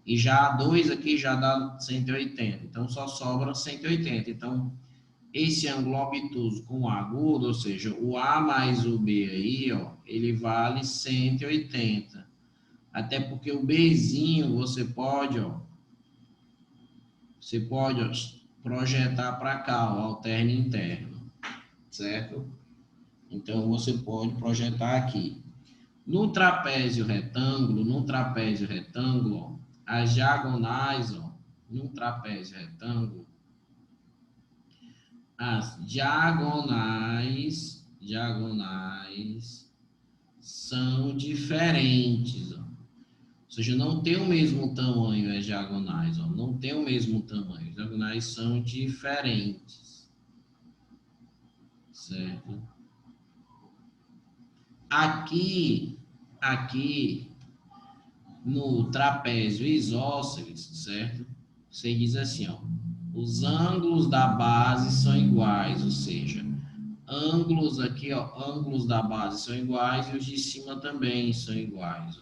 E já 2 aqui já dá 180. Então, só sobra 180. Então, esse ângulo obtuso com o agudo, ou seja, o A mais o B aí, ó, ele vale 180. Até porque o Bzinho você pode, ó, projetar para cá, o alterno interno, certo? Então, você pode projetar aqui. No trapézio retângulo, ó, as diagonais, ó, no trapézio retângulo, as diagonais são diferentes, ó. Ou seja, não tem o mesmo tamanho as diagonais, ó, não tem o mesmo tamanho. As diagonais são diferentes, certo? Aqui no trapézio isósceles, certo? Você diz assim, ó, os ângulos da base são iguais, ou seja, ângulos aqui, ó, ângulos da base são iguais e os de cima também são iguais. Ó.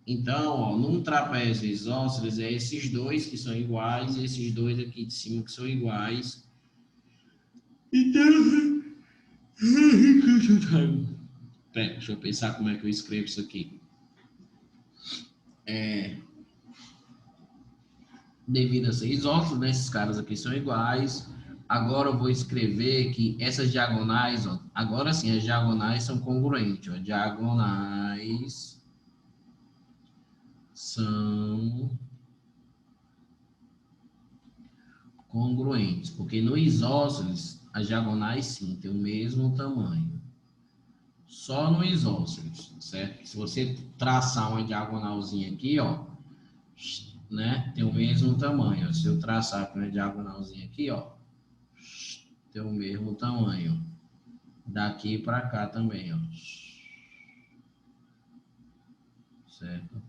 Então, ó, num trapézio isósceles é esses dois que são iguais e esses dois aqui de cima que são iguais. Então, pera, deixa eu pensar como é que eu escrevo isso aqui. Devido a ser isósceles, né, esses caras aqui são iguais. Agora eu vou escrever que essas diagonais, ó, agora sim, as diagonais são congruentes. Ó, diagonais são congruentes, porque no isósceles, as diagonais sim, tem o mesmo tamanho. Só no isósceles, certo? Se você traçar uma diagonalzinha aqui, ó, né, tem o mesmo tamanho. Se eu traçar aqui uma diagonalzinha aqui, ó, tem o mesmo tamanho. Daqui para cá também, ó. Certo?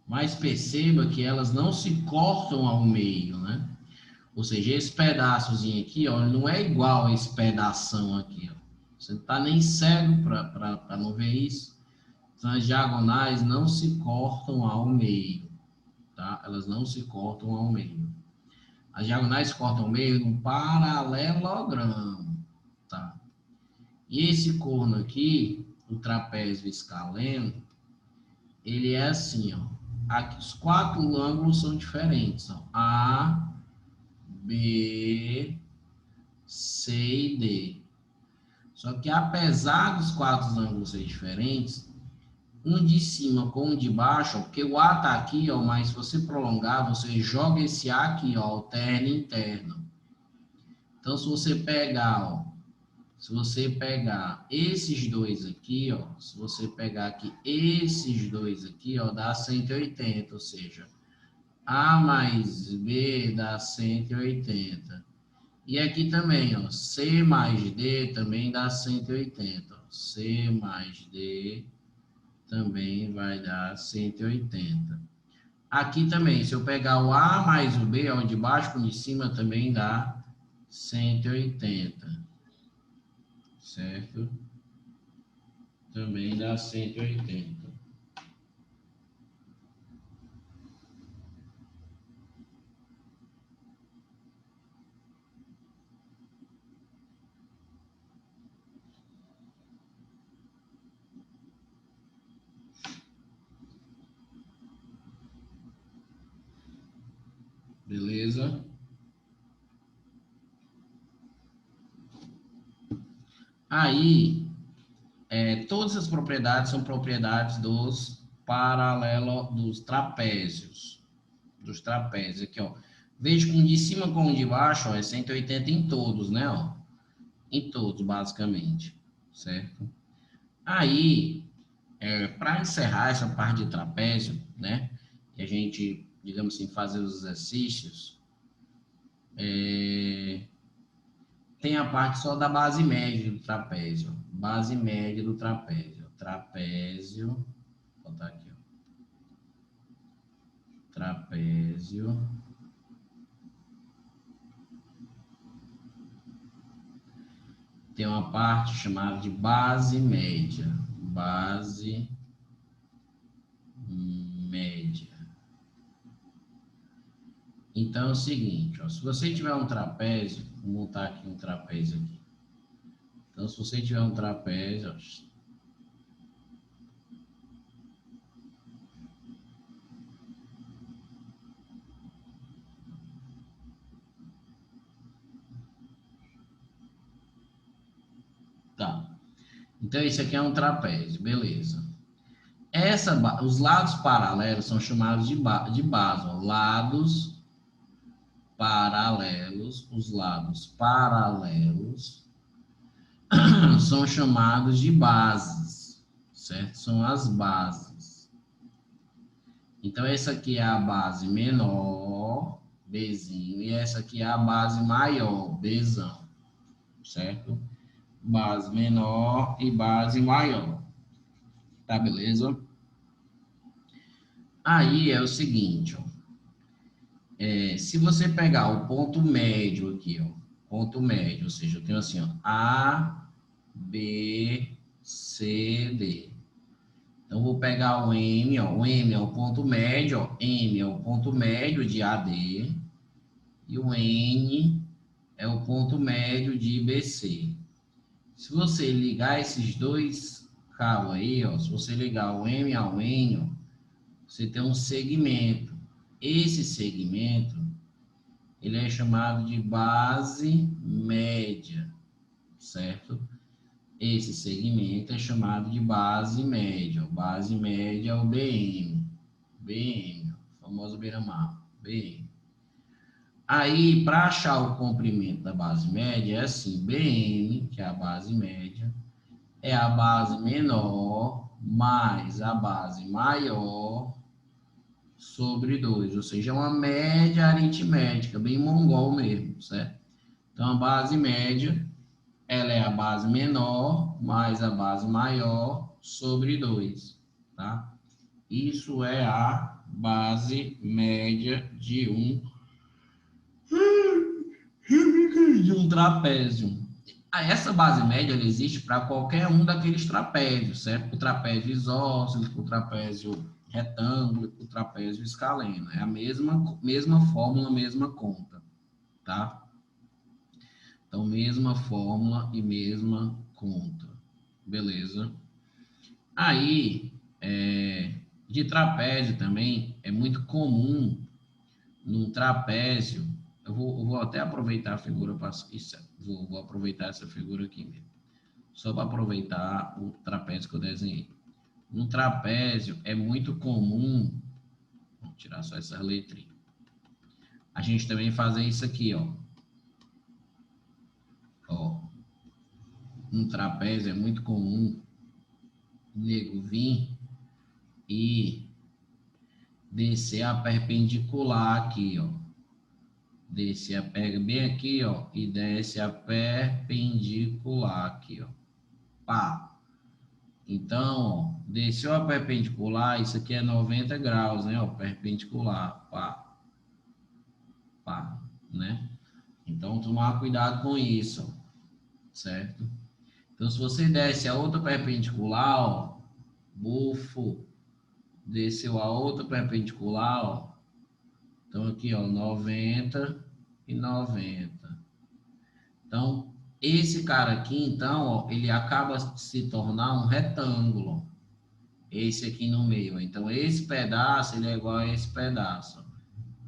Mas perceba que elas não se cortam ao meio, né? Ou seja, esse pedaçozinho aqui, ó, não é igual a esse pedação aqui, ó. Você não tá nem cego para não ver isso. Então, as diagonais não se cortam ao meio, tá? Elas não se cortam ao meio. As diagonais se cortam ao meio num paralelogramo, tá? E esse corno aqui, o trapézio escaleno, ele é assim, ó. Aqui os 4 ângulos são diferentes, ó. A, B, C e D. Só que apesar dos 4 ângulos serem diferentes, um de cima com um de baixo, ó, porque o A tá aqui, ó, mas se você prolongar, você joga esse A aqui, ó, alterno interno. Então, se você pegar, ó, Se você pegar esses dois aqui, ó, se você pegar aqui esses dois aqui, ó, dá 180, ou seja, A mais B dá 180. E aqui também, ó, C mais D também dá 180. Ó. C mais D também vai dar 180. Aqui também, se eu pegar o A mais o B, ó, de baixo com de cima também dá 180. Certo? Também dá 180. Beleza? Aí, todas as propriedades são propriedades dos dos trapézios. Dos trapézios. Aqui, ó. Veja que um de cima com um de baixo, ó, é 180 em todos, né? Ó. Em todos, basicamente. Certo? Aí, para encerrar essa parte de trapézio, né? E a gente, digamos assim, fazer os exercícios, tem a parte só da base média do trapézio. Base média do trapézio. Trapézio. Vou botar aqui, ó. Trapézio. Tem uma parte chamada de base média. Base média. Então é o seguinte, ó, se você tiver um trapézio, vou montar aqui um trapézio aqui. Então, se você tiver um trapézio, ó, tá. Então, esse aqui é um trapézio, beleza. Os lados paralelos são chamados de base, ó, lados paralelos. Os lados paralelos são chamados de bases, certo? São as bases. Então, essa aqui é a base menor, Bzinho, e essa aqui é a base maior, Bzão, certo? Base menor e base maior. Tá, beleza? Aí é o seguinte, ó. Se você pegar o ponto médio aqui, ó, ponto médio, ou seja, eu tenho assim, ó, A, B, C, D. Então, vou pegar o M, ó, o M é o ponto médio, ó, M é o ponto médio de AD, e o N é o ponto médio de BC. Se você ligar esses dois cabos aí, ó, se você ligar o M ao N, ó, você tem um segmento. Esse segmento, ele é chamado de base média, certo? Esse segmento é chamado de base média. Base média é o BM. BM, o famoso beira-mar. BM. Aí, para achar o comprimento da base média, é assim: BM, que é a base média, é a base menor mais a base maior sobre 2, ou seja, é uma média aritmética, bem mongol mesmo, certo? Então, a base média, ela é a base menor mais a base maior sobre 2, tá? Isso é a base média de um trapézio. Essa base média ela existe para qualquer um daqueles trapézios, certo? O trapézio isósceles, o trapézio retângulo, o trapézio escaleno. É a mesma fórmula, mesma conta, tá? Então, mesma fórmula e mesma conta. Beleza? Aí, de trapézio também, é muito comum num trapézio. Eu vou até aproveitar a figura, vou aproveitar essa figura aqui mesmo. Só para aproveitar o trapézio que eu desenhei. No trapézio é muito comum, vou tirar só essas letrinhas, a gente também fazer isso aqui, ó. Ó. um trapézio é muito comum o nego vir e descer a perpendicular aqui, ó. Desce a pega bem aqui, ó, e desce a perpendicular aqui, ó. Pá. Então, ó, desceu a perpendicular, isso aqui é 90 graus, né, ó, perpendicular, pá, pá, né? Então, tomar cuidado com isso, ó, certo? Então, se você desce a outra perpendicular, ó, bufo, desceu a outra perpendicular, ó. Então, aqui, ó, 90 e 90. Então, esse cara aqui, então, ó, ele acaba de se tornar um retângulo. Esse aqui no meio. Então, esse pedaço, ele é igual a esse pedaço.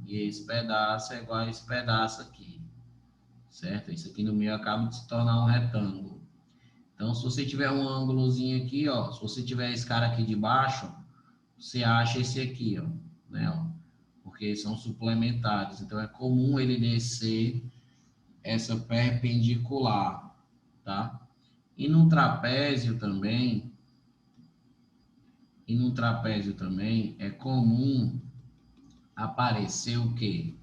E esse pedaço é igual a esse pedaço aqui. Certo? Esse aqui no meio acaba de se tornar um retângulo. Então, se você tiver um ângulozinho aqui, ó, se você tiver esse cara aqui de baixo, você acha esse aqui, ó, né, ó, porque são suplementares. Então, é comum ele descer essa perpendicular, tá? E no trapézio também, é comum aparecer o quê?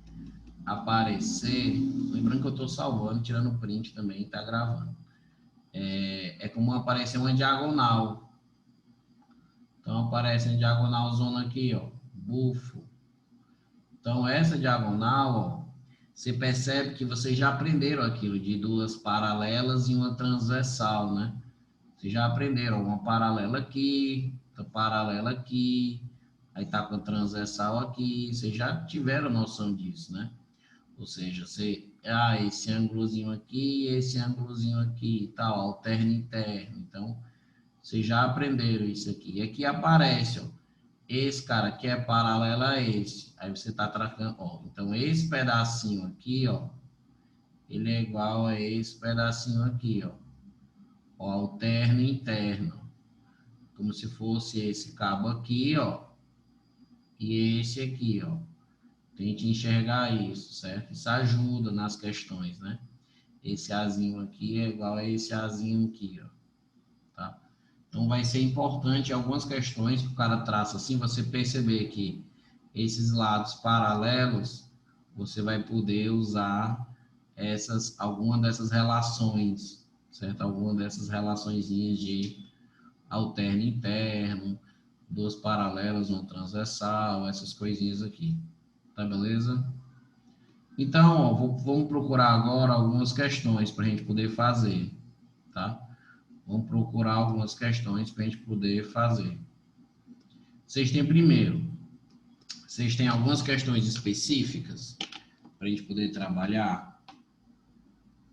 Aparecer, lembrando que eu estou salvando, tirando print também, tá gravando. É comum aparecer uma diagonal. Então aparece uma diagonal zona aqui, ó, bufo. Então essa diagonal, ó, você percebe que vocês já aprenderam aquilo de duas paralelas e uma transversal, né? Vocês já aprenderam uma paralela aqui, outra paralela aqui, aí tá com a transversal aqui, vocês já tiveram noção disso, né? Ou seja, você, esse ângulozinho aqui, esse ângulozinho aqui e tal, alterno interno. Então, vocês já aprenderam isso aqui. E aqui aparece, ó, esse cara aqui é paralelo a esse. Aí você tá tracando, ó, então esse pedacinho aqui, ó, ele é igual a esse pedacinho aqui, ó, alterno interno. Como se fosse esse cabo aqui, ó, e esse aqui, ó. Tente enxergar isso, certo? Isso ajuda nas questões, né? Esse azinho aqui é igual a esse azinho aqui, ó, tá? Então vai ser importante algumas questões que o cara traça assim, você perceber que esses lados paralelos, você vai poder usar alguma dessas relações, certo? Alguma dessas relaçõezinhas de alterno interno, duas paralelas, uma transversal, essas coisinhas aqui, tá beleza? Então, ó, vamos procurar agora algumas questões para a gente poder fazer, tá? Vamos procurar algumas questões para a gente poder fazer. Vocês têm primeiro, vocês têm algumas questões específicas para a gente poder trabalhar,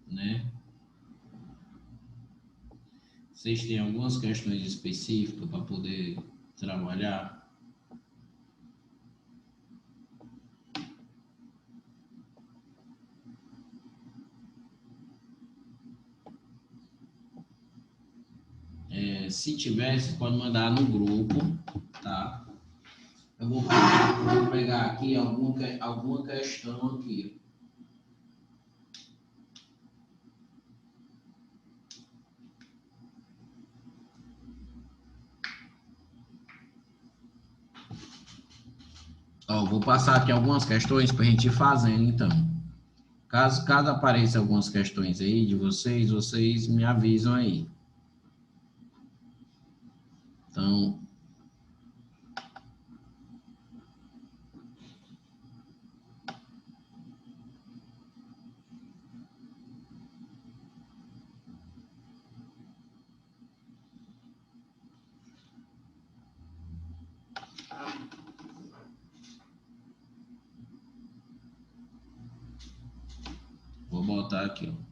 né? Vocês têm algumas questões específicas para poder trabalhar. Se tiver, você pode mandar no grupo, tá? Eu vou pegar aqui alguma questão aqui. Ó, vou passar aqui algumas questões para a gente ir fazendo, então. Caso apareça algumas questões aí de vocês, vocês me avisam aí. Então, vou botar aqui, ó.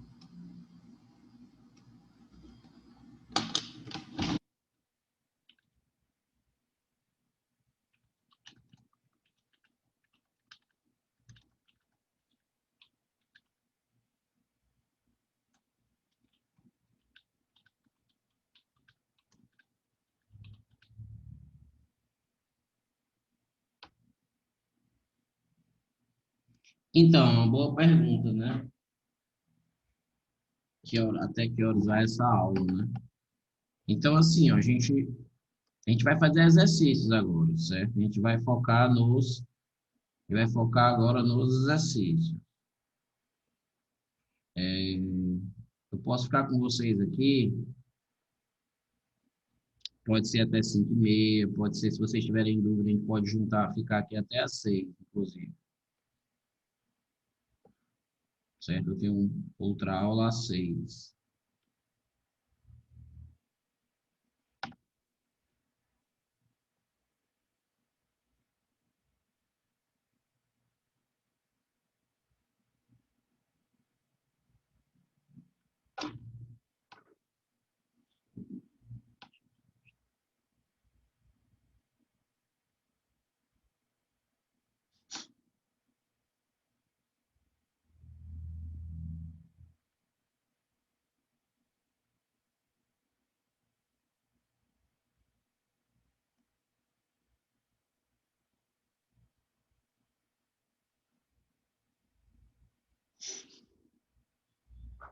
Então, é uma boa pergunta, né? até que horas vai essa aula, né? Então, assim, ó, a gente vai fazer exercícios agora, certo? A gente vai focar agora nos exercícios. É, eu posso ficar com vocês aqui, pode ser até 5h30, pode ser, se vocês tiverem dúvida, a gente pode juntar, ficar aqui até às 6, inclusive, certo? Eu tenho outra aula às 6.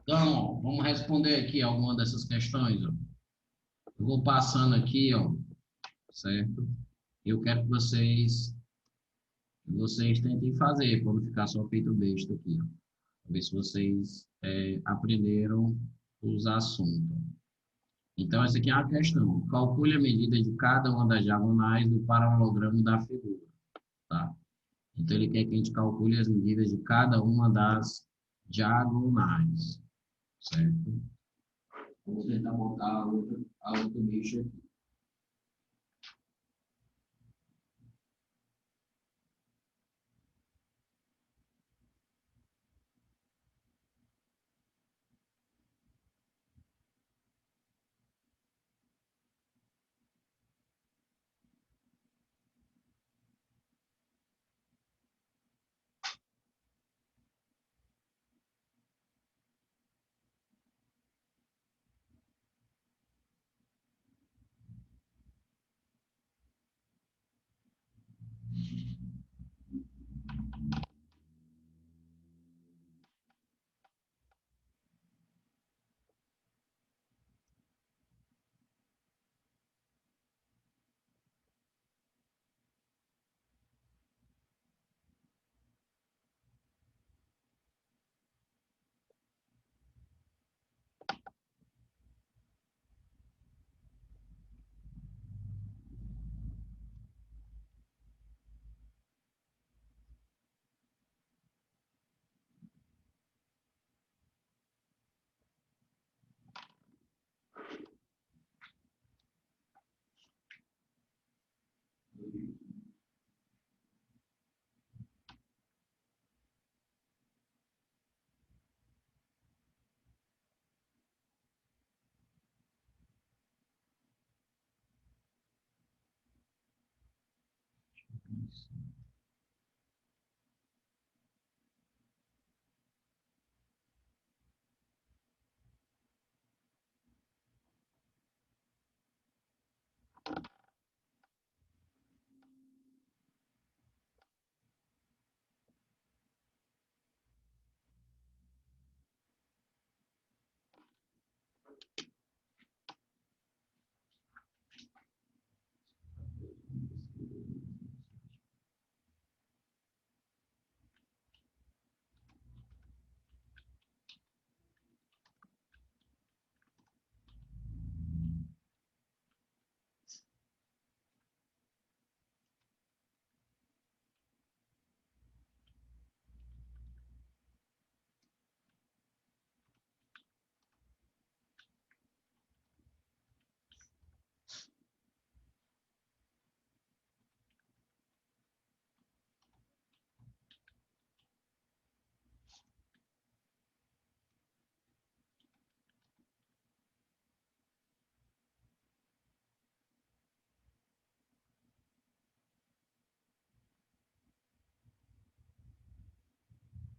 Então, ó, vamos responder aqui alguma dessas questões, ó. Eu vou passando aqui, ó, certo? Eu quero que vocês tentem fazer, para não ficar só feito besta aqui, ó. Pra ver se vocês aprenderam os assuntos. Então, essa aqui é a questão. Calcule a medida de cada uma das diagonais do paralelogramo da figura, tá? Então, ele quer que a gente calcule as medidas de cada uma das diagonais, certo? Vou tentar montar a outra bicha aqui.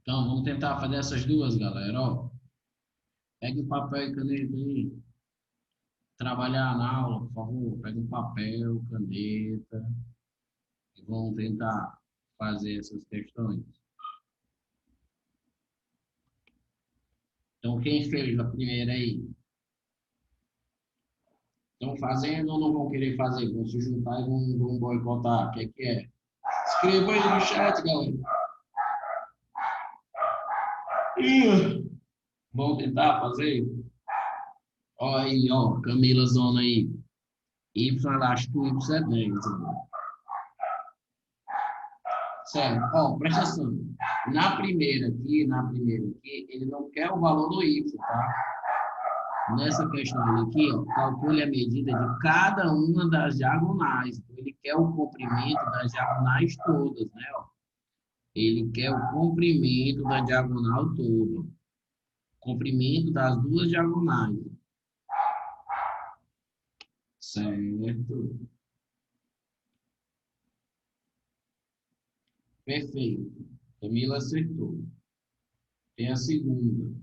Então, vamos tentar fazer essas duas, galera. Ó, pegue o papel e caneta aí. Trabalhar na aula, por favor. Pegue um papel, caneta e vamos tentar fazer essas questões. Então, quem fez a primeira aí? Estão fazendo ou não vão querer fazer? Vão se juntar e vão boicotar? O que é? Escreva aí no chat, galera. Vão tentar fazer? Ó aí, ó, Camila Zona aí. Y elástico Y é 10. Certo? Ó, presta atenção. Na primeira aqui, ele não quer o valor do Y, tá? Nessa questão aqui, ó, calcule a medida de cada uma das diagonais. Então, ele quer o comprimento das diagonais todas, né? Ó. Ele quer o comprimento da diagonal toda. Comprimento das duas diagonais. Certo? Perfeito. Camila acertou. Tem a segunda.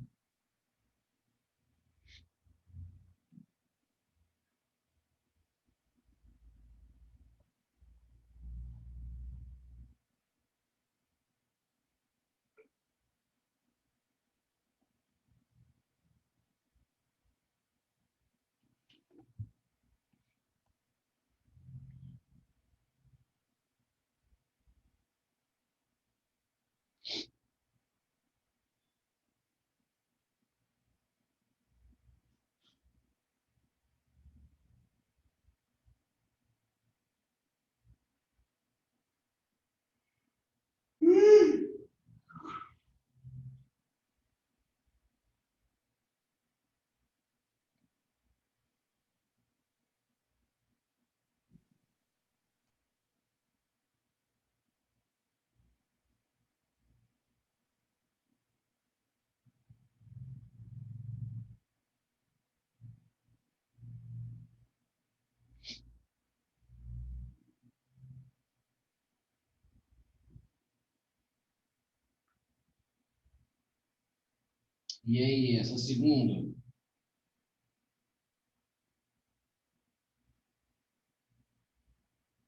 E aí, essa segunda?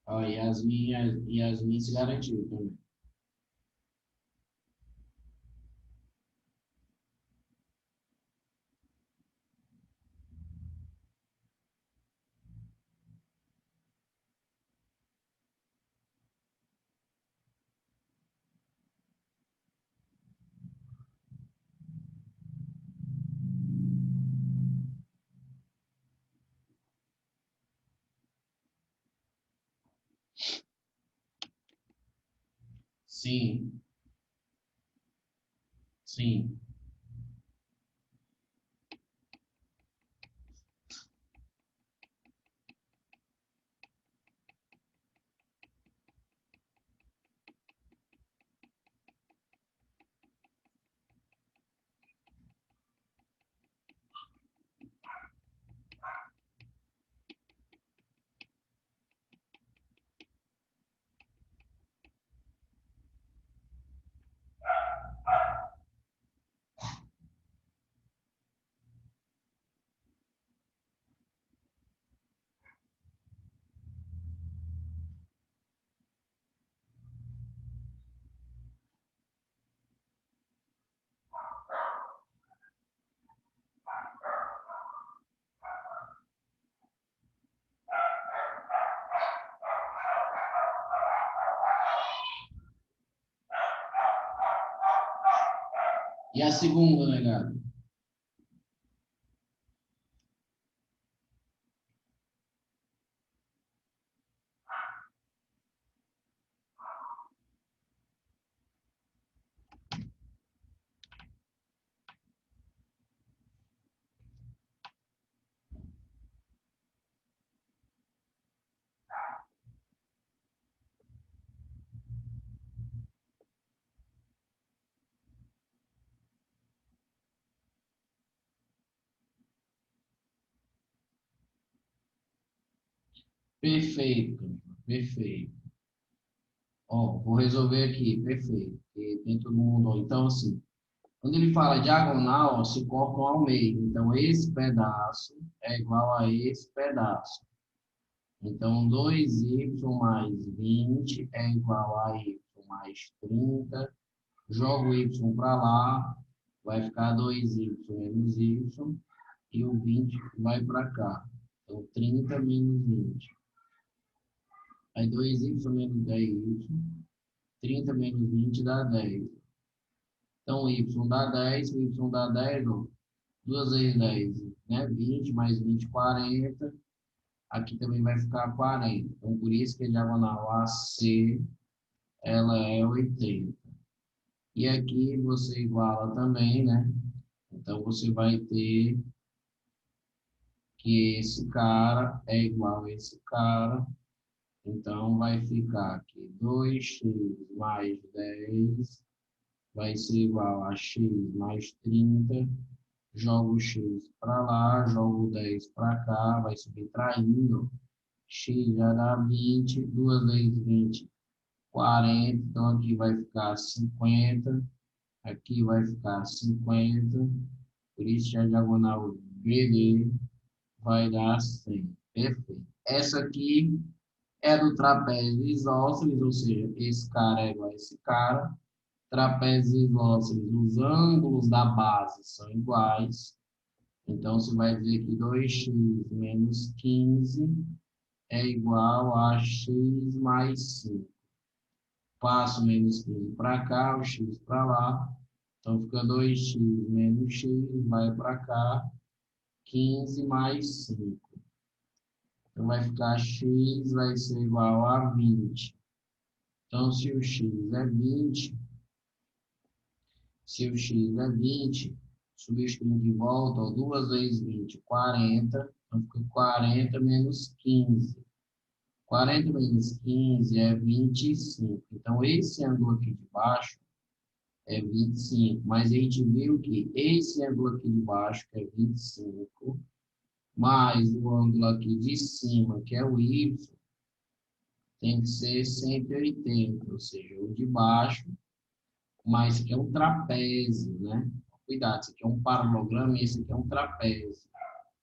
Ó, Yasmin se garantiu também. Sim, sim. E a segunda, negado? Perfeito, perfeito. Ó, vou resolver aqui, perfeito. Porque tem todo mundo. Ó. Então, assim, quando ele fala diagonal, ó, se cortam ao meio. Então, esse pedaço é igual a esse pedaço. Então, 2y mais 20 é igual a y mais 30. Jogo y para lá. vai ficar 2y menos y, e o 20 vai para cá. Então, 30 menos 20. Aí 2y menos 10y, 30 menos 20 dá 10. Então, y dá 10, o y dá 10, ó, 2 vezes 10, né? 20 mais 20, 40. Aqui também vai ficar 40. Então, por isso que a diagonal AC, ela é 80. E aqui você iguala também, né? Então, você vai ter que esse cara é igual a esse cara. Então, vai ficar aqui 2x mais 10 vai ser igual a x mais 30. Jogo o x para lá, jogo o 10 para cá, vai subtraindo. X já dá 20, 2 vezes 20, 40. Então, aqui vai ficar 50. Aqui vai ficar 50. Por isso, a diagonal BD vai dar 100. Perfeito. Essa aqui é do trapézio isósceles, ou seja, esse cara é igual a esse cara. Trapézio isósceles, os ângulos da base são iguais. Então, você vai dizer que 2x menos 15 é igual a x mais 5. Passo menos 15 para cá, o x para lá. Então, fica 2x menos x, vai para cá, 15 mais 5. Então, vai ficar x vai ser igual a 20. Então, se o x é 20, substituindo de volta, ó, 2 vezes 20, 40. Então, fica 40 menos 15. 40 menos 15 é 25. Então, esse ângulo aqui de baixo é 25. Mas a gente viu que esse ângulo aqui de baixo, que é 25, mais o ângulo aqui de cima, que é o y, tem que ser 180. Ou seja, o de baixo, mas isso aqui é um trapézio, né? Cuidado, isso aqui é um paralelogramo e esse aqui é um trapézio.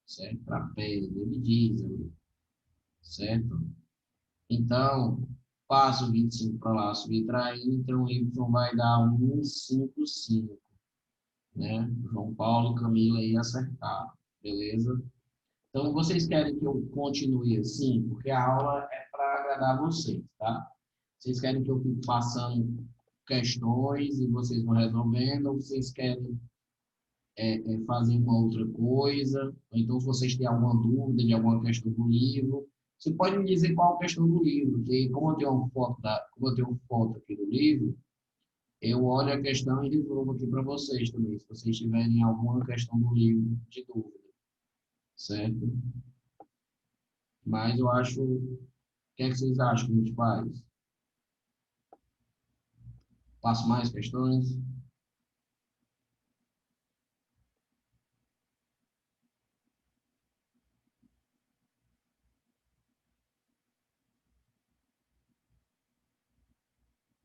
Certo? Trapézio, ele diz ali. Certo? Então, passo 25 para lá, subtraindo, então y vai dar 155, né? João Paulo e Camila aí acertaram, beleza? Então, vocês querem que eu continue assim? Porque a aula é para agradar vocês, tá? Vocês querem que eu fique passando questões e vocês vão resolvendo, ou vocês querem fazer uma outra coisa, ou então se vocês têm alguma dúvida de alguma questão do livro, você pode me dizer qual a questão do livro, que como eu tenho uma foto, como eu tenho uma foto aqui do livro, eu olho a questão e resolvo aqui para vocês também, se vocês tiverem alguma questão do livro de dúvida, certo? Mas eu acho, o que é que vocês acham que a gente faz? Faço mais questões?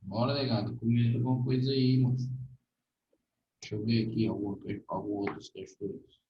Bora, legado, comenta alguma coisa aí, mas deixa eu ver aqui algumas outras questões.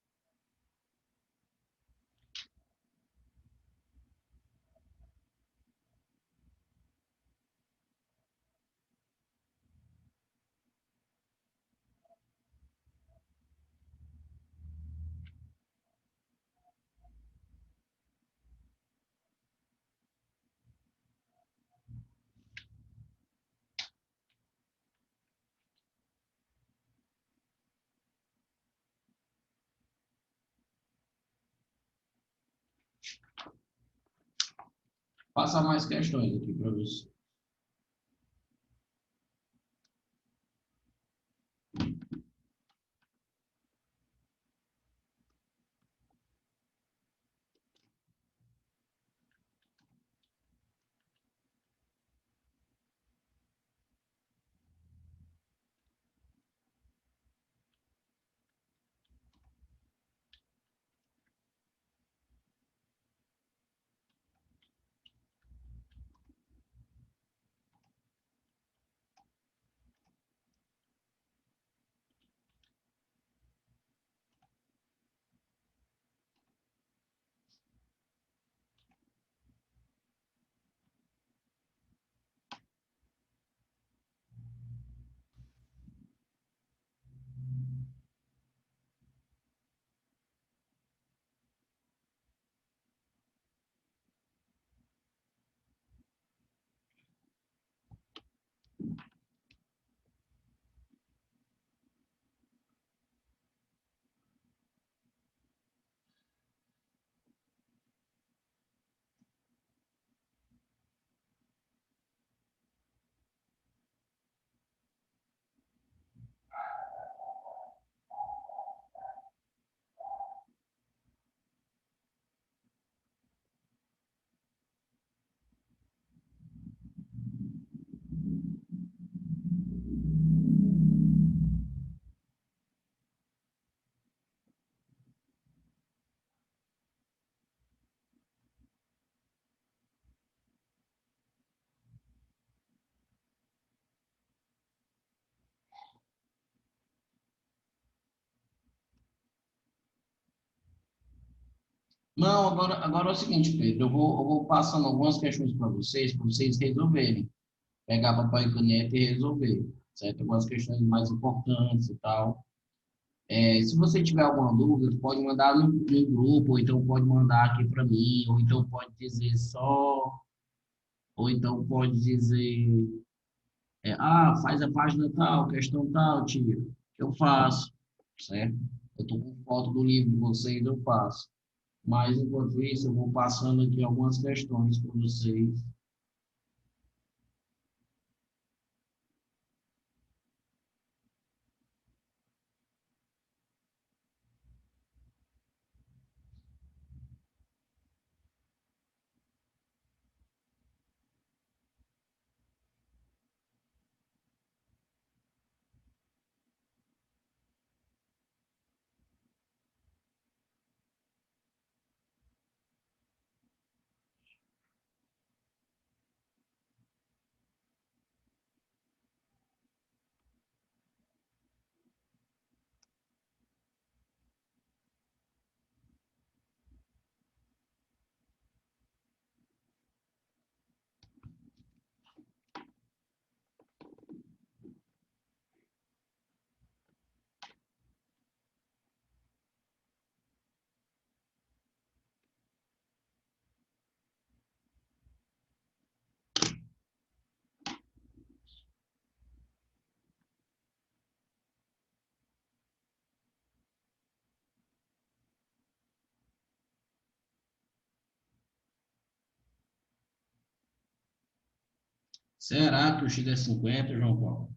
Passar mais questões aqui para você. Não, agora é o seguinte, Pedro, eu vou passando algumas questões para vocês resolverem. Pegar papel e caneta e resolver, certo? Algumas questões mais importantes e tal. Se você tiver alguma dúvida, pode mandar no grupo, ou então pode mandar aqui para mim, ou então pode dizer só, ou então pode dizer, faz a página tal, questão tal, tio. Eu faço, certo? Eu estou com foto do livro de vocês, eu faço. Mas, enquanto isso, eu vou passando aqui algumas questões para vocês. Será que o X é 50, João Paulo?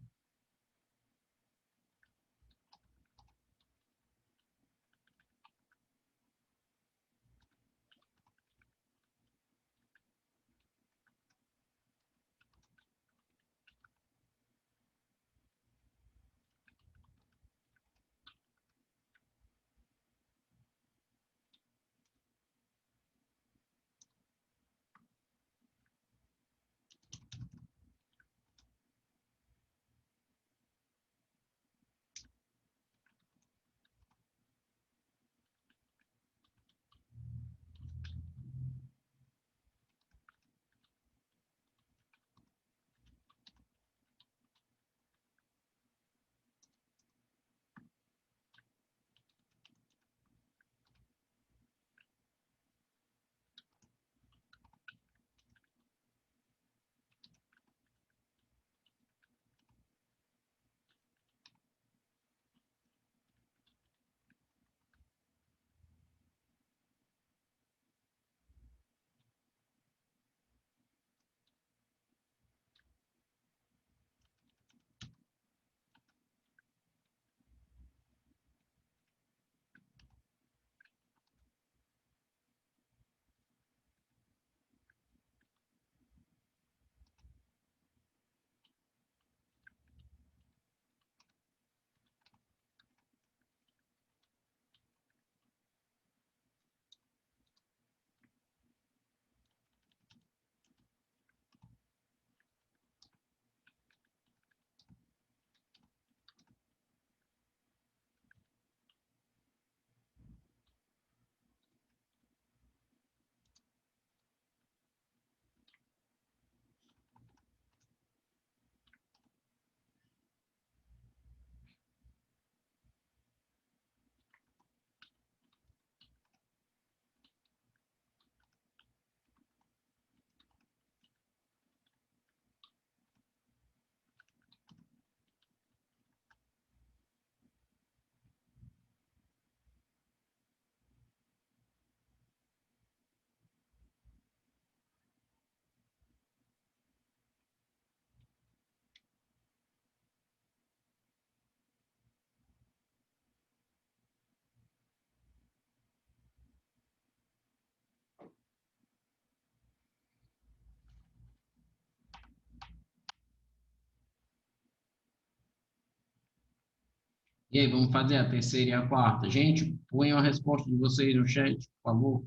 E aí, vamos fazer a terceira e a quarta. Gente, ponham a resposta de vocês no chat, por favor.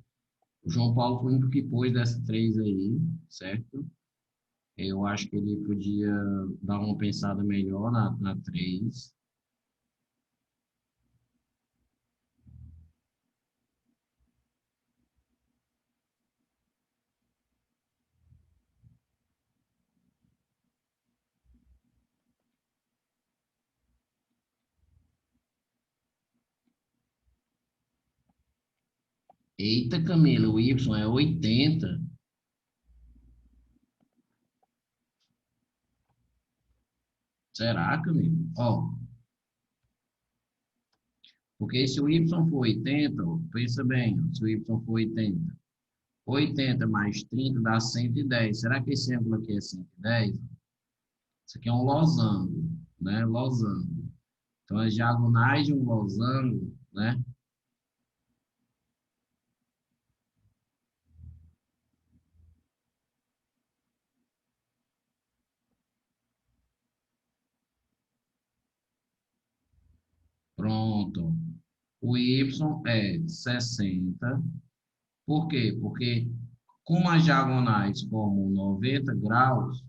O João Paulo foi o único que pôs dessas três aí, certo? Eu acho que ele podia dar uma pensada melhor na três. Eita, Camila, o Y é 80. Será, Camila? Ó, porque se o Y for 80, ó, pensa bem, ó, se o Y for 80, 80 mais 30 dá 110. Será que esse ângulo aqui é 110? Isso aqui é um losango, né? Losango. Então, as diagonais de um losango, né? Pronto. O Y é 60. Por quê? Porque como as diagonais formam 90 graus,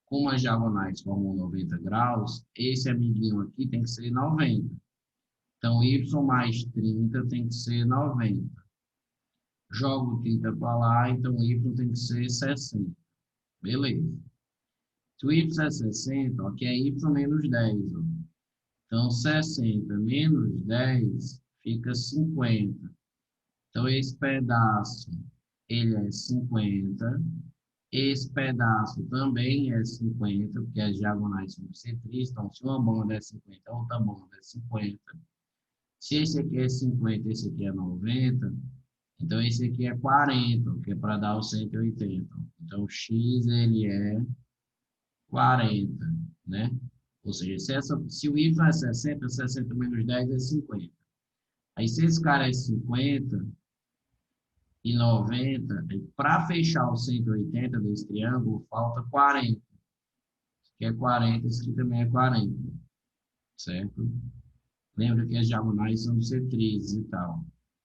como as diagonais formam 90 graus, esse amiguinho aqui tem que ser 90. Então, y mais 30 tem que ser 90. Jogo 30 para lá, então y tem que ser 60. Beleza. Se o y é 60, aqui é y menos 10. Ó. Então, 60 menos 10 fica 50. Então, esse pedaço, ele é 50. Esse pedaço também é 50, porque as diagonais são bissextris. Então, se uma banda é 50, a outra banda é 50. Se esse aqui é 50, esse aqui é 90, então esse aqui é 40, que é para dar o 180. Então, x ele é 40, né? Ou seja, se o y é 60, 60 menos 10 é 50. Aí, se esse cara é 50 e 90, para fechar o 180 desse triângulo, falta 40, que é 40, esse aqui também é 40, certo? Lembra que as diagonais são bissetrizes e tal.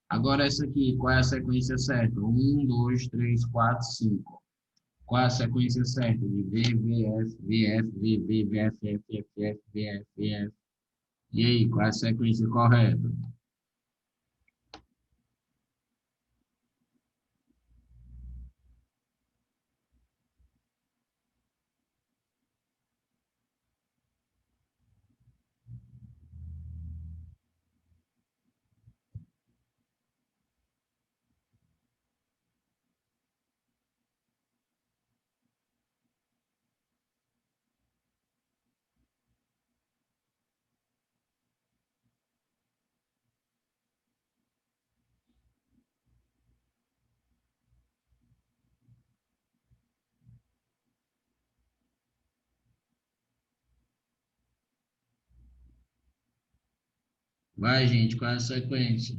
Agora, essa aqui, qual é a sequência certa? 1, 2, 3, 4, 5. Qual é a sequência certa? De V, VF, VF, VV, VF, FF, VF, VF. E aí, qual é a sequência correta? Vai, gente, qual é a sequência?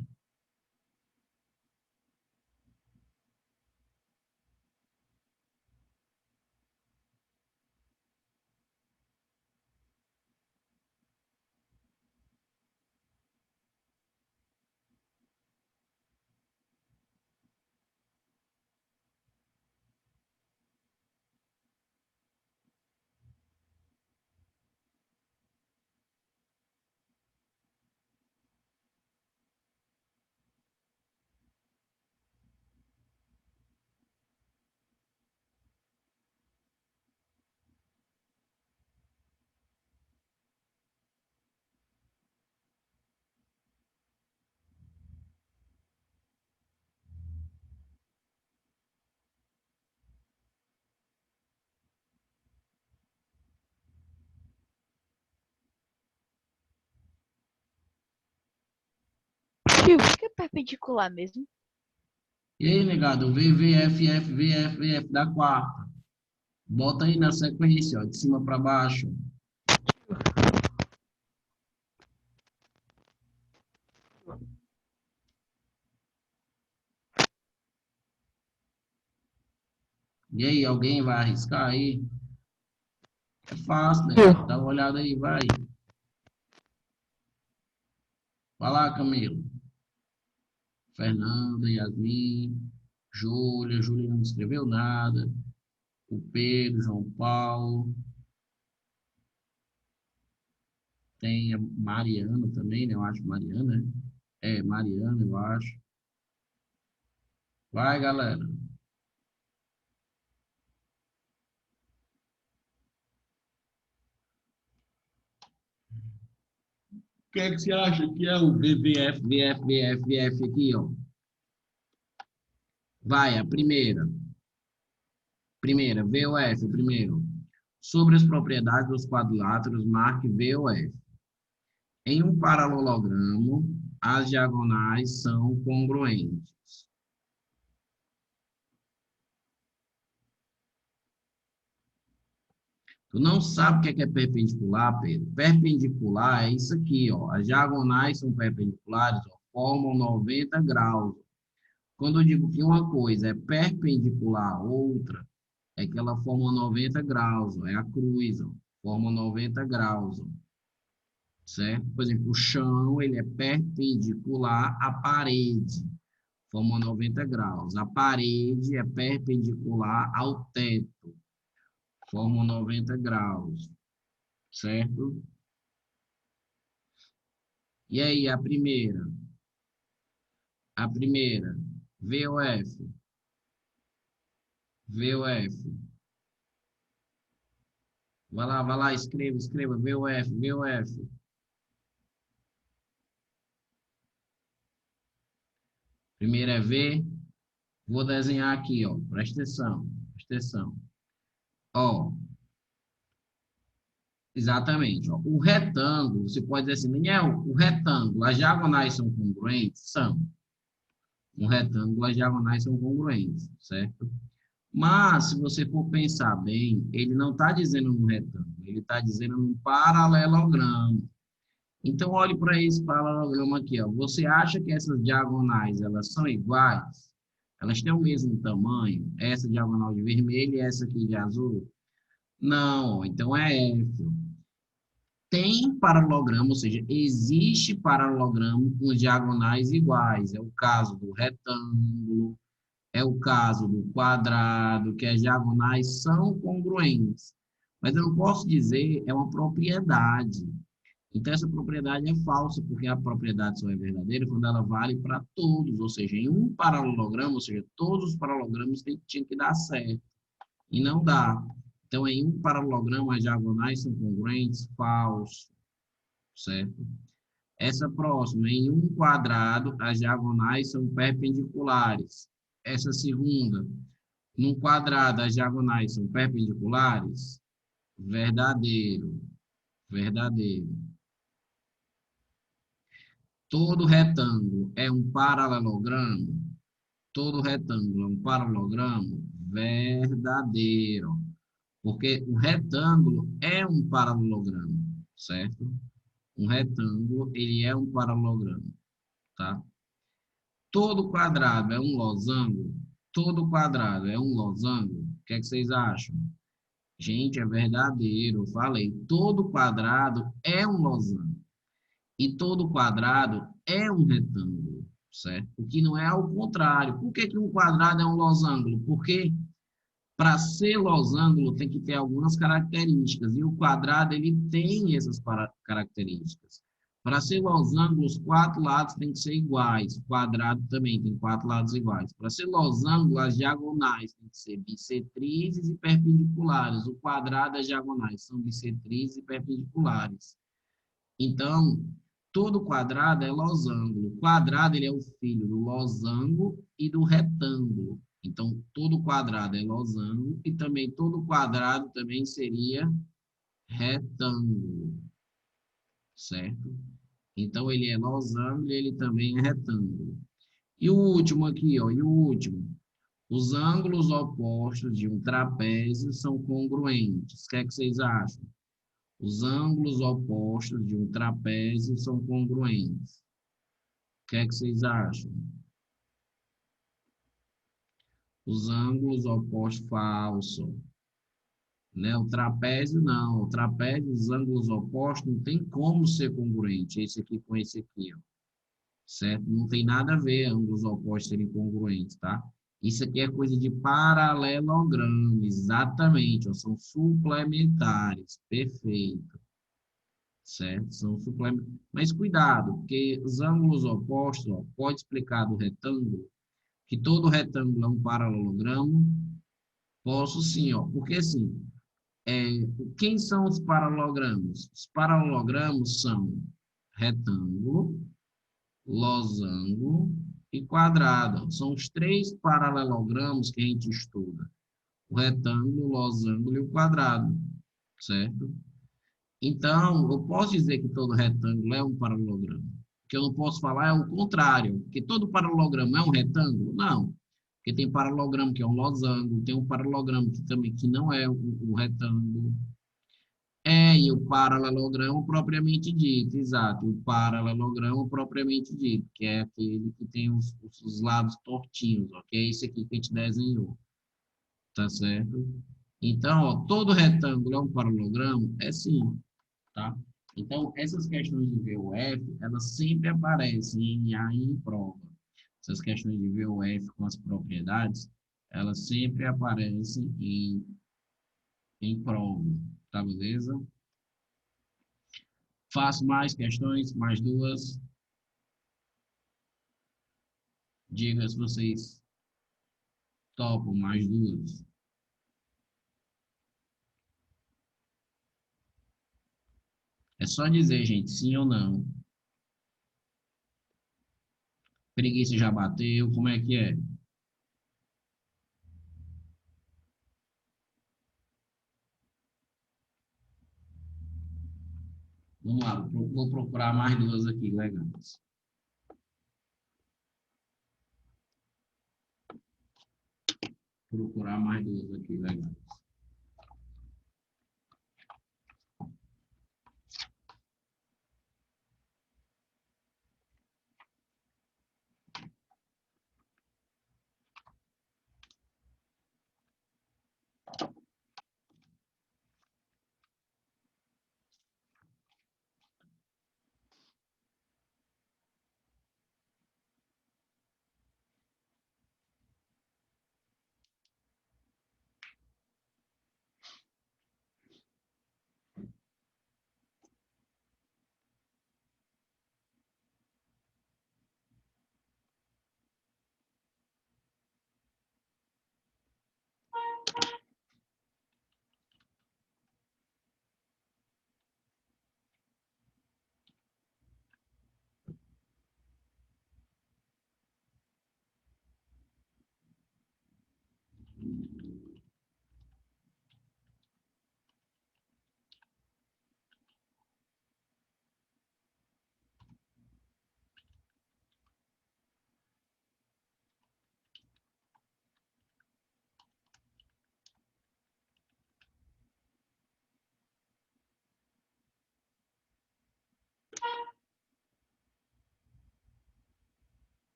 Tio, o que é perpendicular mesmo? E aí, negado, VVFF, VF, da quarta. Bota aí na sequência, ó, de cima para baixo. E aí, alguém vai arriscar aí? É fácil, negado. Dá uma olhada aí, vai. Vai lá, Camilo. Fernanda, Yasmin, Júlia não escreveu nada. O Pedro, João Paulo. Tem a Mariana também, né? Eu acho Mariana, né? É, Mariana, eu acho. Vai, galera. O que é que você acha que é o VVF, VF, VF, VF aqui, ó? Vai, a primeira. Primeira, VOF, primeiro. Sobre as propriedades dos quadriláteros, marque VOF. Em um paralelogramo, as diagonais são congruentes. Tu não sabe o que é perpendicular, Pedro? Perpendicular é isso aqui, ó. As diagonais são perpendiculares, ó, formam 90 graus. Quando eu digo que uma coisa é perpendicular à outra, é que ela forma 90 graus, ó. É a cruz, ó. Forma 90 graus, ó. Certo? Por exemplo, o chão, ele é perpendicular à parede, forma 90 graus. A parede é perpendicular ao teto, forma 90 graus, certo? E aí, a primeira, VOF, VOF. Vai lá, escreva, VOF, VOF. Primeira é V, vou desenhar aqui, ó, presta atenção, presta atenção. Ó, exatamente, ó, o retângulo, você pode dizer assim, Daniel, o retângulo, as diagonais são congruentes? São. Um retângulo, as diagonais são congruentes, certo? Mas, se você for pensar bem, ele não está dizendo um retângulo, ele está dizendo um paralelogramo. Então, olhe para esse paralelogramo aqui, ó. Você acha que essas diagonais, elas são iguais? Elas têm o mesmo tamanho? Essa diagonal de vermelho e essa aqui de azul? Não, então é F. Tem paralelogramo, ou seja, existe paralelogramo com diagonais iguais. É o caso do retângulo, é o caso do quadrado, que as diagonais são congruentes. Mas eu não posso dizer é uma propriedade. Então, essa propriedade é falsa, porque a propriedade só é verdadeira quando ela vale para todos, ou seja, em um paralelogramo, ou seja, todos os paralelogramas tinham que dar certo, e não dá. Então, em um paralelogramo, as diagonais são congruentes, falso, certo? Essa próxima, em um quadrado, as diagonais são perpendiculares. Essa segunda, num quadrado, as diagonais são perpendiculares? Verdadeiro, verdadeiro. Todo retângulo é um paralelogramo? Todo retângulo é um paralelogramo? Verdadeiro. Porque o retângulo é um paralelogramo, certo? Um retângulo, ele é um paralelogramo, tá? Todo quadrado é um losango? Todo quadrado é um losango? O que é que vocês acham? Gente, é verdadeiro. Eu falei, todo quadrado é um losango. E todo quadrado é um retângulo, certo? O que não é ao contrário. Por que um quadrado é um losango? Porque para ser losango tem que ter algumas características, e o quadrado ele tem essas características. Para ser losango, os quatro lados têm que ser iguais. O quadrado também tem quatro lados iguais. Para ser losango, as diagonais têm que ser bissetrizes e perpendiculares. O quadrado, as diagonais são bissetrizes e perpendiculares. Então, todo quadrado é losango. O quadrado ele é o filho do losango e do retângulo. Então, todo quadrado é losango e também todo quadrado também seria retângulo, certo? Então, ele é losango e ele também é retângulo. E o último aqui, ó, e o último. Os ângulos opostos de um trapézio são congruentes. O que é que vocês acham? Os ângulos opostos de um trapézio são congruentes. O que é que vocês acham? Os ângulos opostos, falso. Né? O trapézio, não. O trapézio, os ângulos opostos, não tem como ser congruente. Esse aqui com esse aqui, ó. Certo? Não tem nada a ver ângulos opostos serem congruentes, tá? Isso aqui é coisa de paralelogramo, exatamente. Ó, são suplementares. Perfeito. Certo? São suplementares. Mas cuidado, porque os ângulos opostos, ó, pode explicar do retângulo, que todo retângulo é um paralelogramo? Posso sim, ó, porque assim, quem são os paralelogramos? Os paralelogramos são retângulo, losango e quadrado. São os três paralelogramos que a gente estuda. O retângulo, o losango e o quadrado, certo? Então, eu posso dizer que todo retângulo é um paralelogramo. O que eu não posso falar é o contrário, que todo paralelogramo é um retângulo? Não. Porque tem paralelogramo que é um losango, tem um paralelogramo que também que não é um retângulo. E o paralelogramo propriamente dito, exato. O paralelogramo propriamente dito, que é aquele que tem os lados tortinhos, ok? Esse aqui que a gente desenhou, tá certo? Então, ó, todo retângulo é um paralelogramo? É sim, tá? Então, essas questões de VUF, elas sempre aparecem em A e em prova. Essas questões de VUF com as propriedades, elas sempre aparecem em prova, tá beleza? Faço mais questões, mais duas. Diga se vocês topam mais duas. É só dizer, gente, sim ou não. Preguiça já bateu, como é que é? Vamos lá, vou procurar mais duas aqui, legais. Procurar mais duas aqui, legais.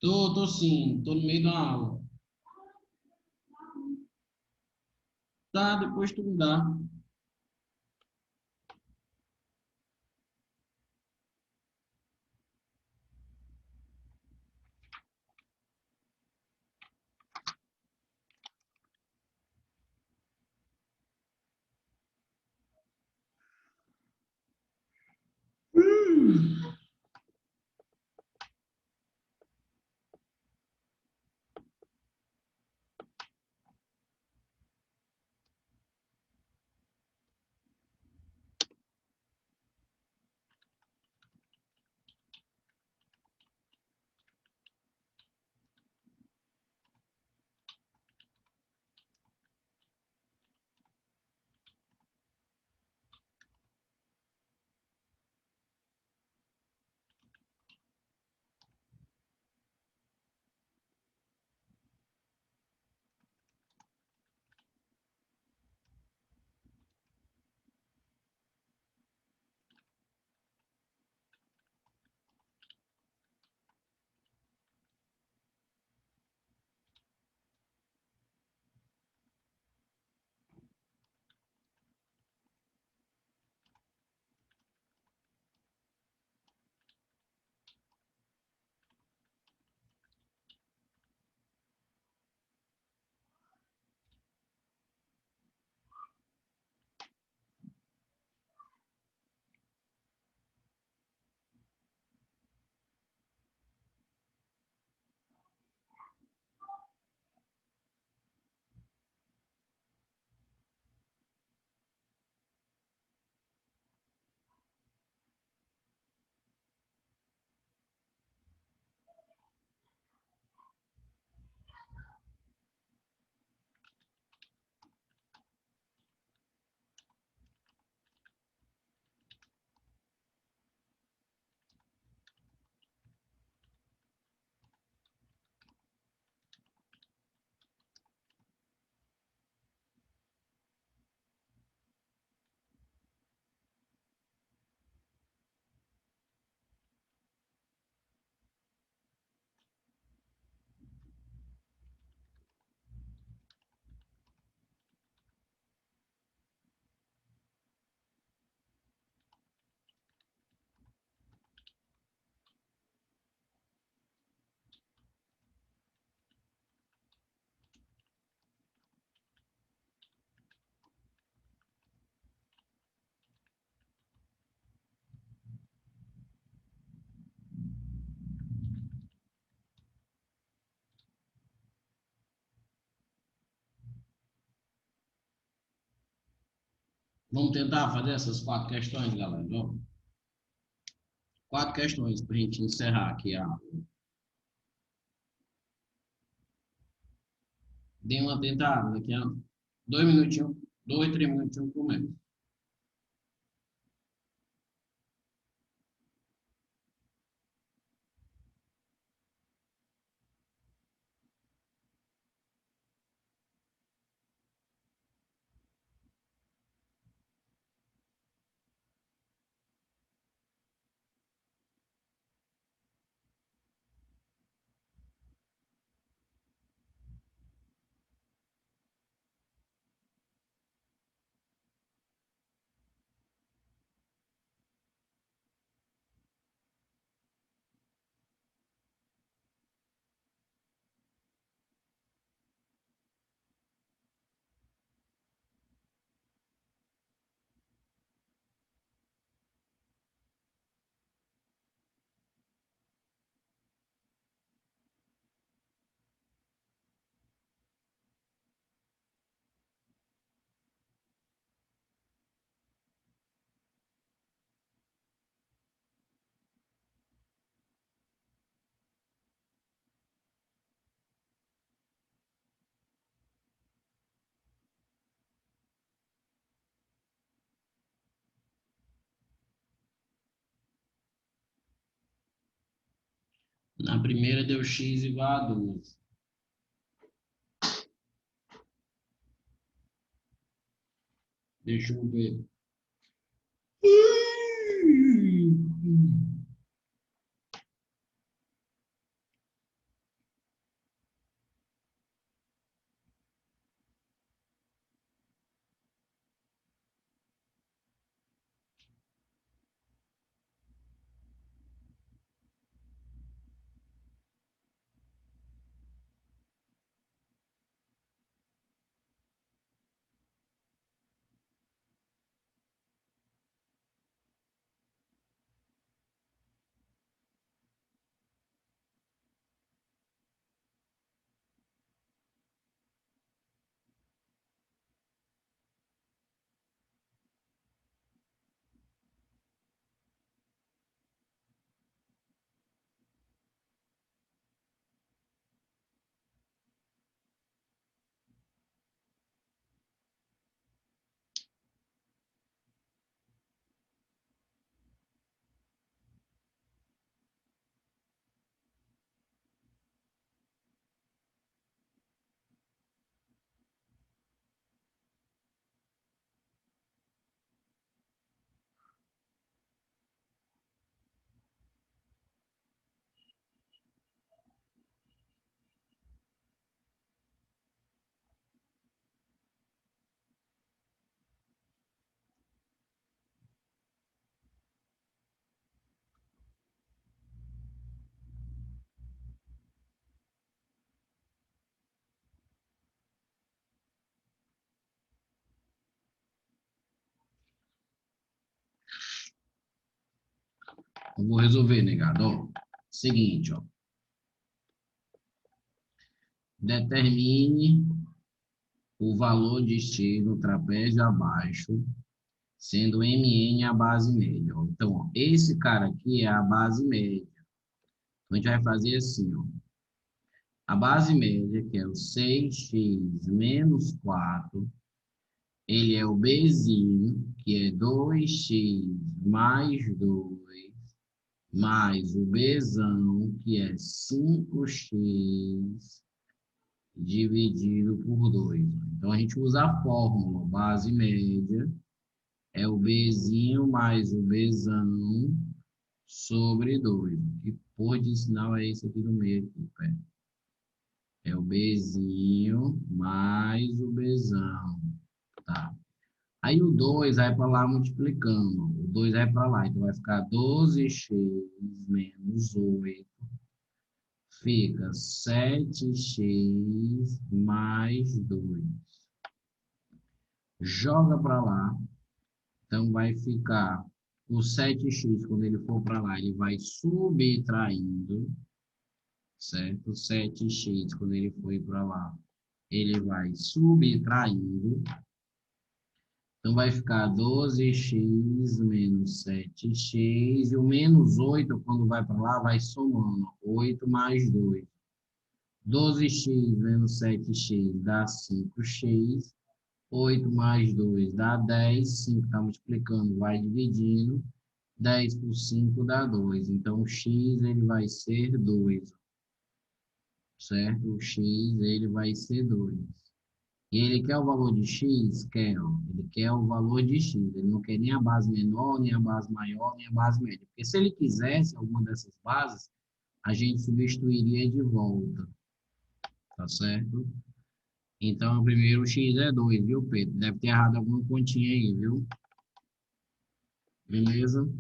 Tô sim, tô no meio da aula. Tá, depois tu me dá. Vamos tentar fazer essas quatro questões, galera. Vamos. Quatro questões para a gente encerrar aqui a aula. Dê uma tentada daqui a 2 minutinhos, 2, 3 minutinhos começa. Na primeira deu x igual a 12. Deixa eu ver. Eu vou resolver, negado. Ó, seguinte, ó. Determine o valor de x no trapézio abaixo, sendo mn a base média. Ó. Então, ó, esse cara aqui é a base média. Então, a gente vai fazer assim, ó. A base média, que é o 6x menos 4, ele é o bzinho, que é 2x mais 2, mais o bzão, que é 5x dividido por 2. Então, a gente usa a fórmula base média, é o bzinho mais o bzão sobre 2. Que porra de sinal é esse aqui no meio? Aqui, pera. É o bzinho mais o bzão. Tá. Aí o 2 vai para lá multiplicando. O 2 vai para lá. Então vai ficar 12x menos 8. Fica 7x mais 2. Joga para lá. Então vai ficar o 7x, quando ele for para lá, ele vai subtraindo. Certo? 7x, quando ele for para lá, ele vai subtraindo. Então, vai ficar 12x menos 7x. E o menos 8, quando vai para lá, vai somando. 8 mais 2. 12x menos 7x dá 5x. 8 mais 2 dá 10. 5 está multiplicando, vai dividindo. 10 por 5 dá 2. Então, o x ele vai ser 2. Certo? O x ele vai ser 2. E ele quer o valor de x? Quer, ó. Ele quer o valor de x. Ele não quer nem a base menor, nem a base maior, nem a base média. Porque se ele quisesse alguma dessas bases, a gente substituiria de volta. Tá certo? Então, primeiro o x é 2, viu, Pedro? Deve ter errado alguma continha aí, viu? Beleza?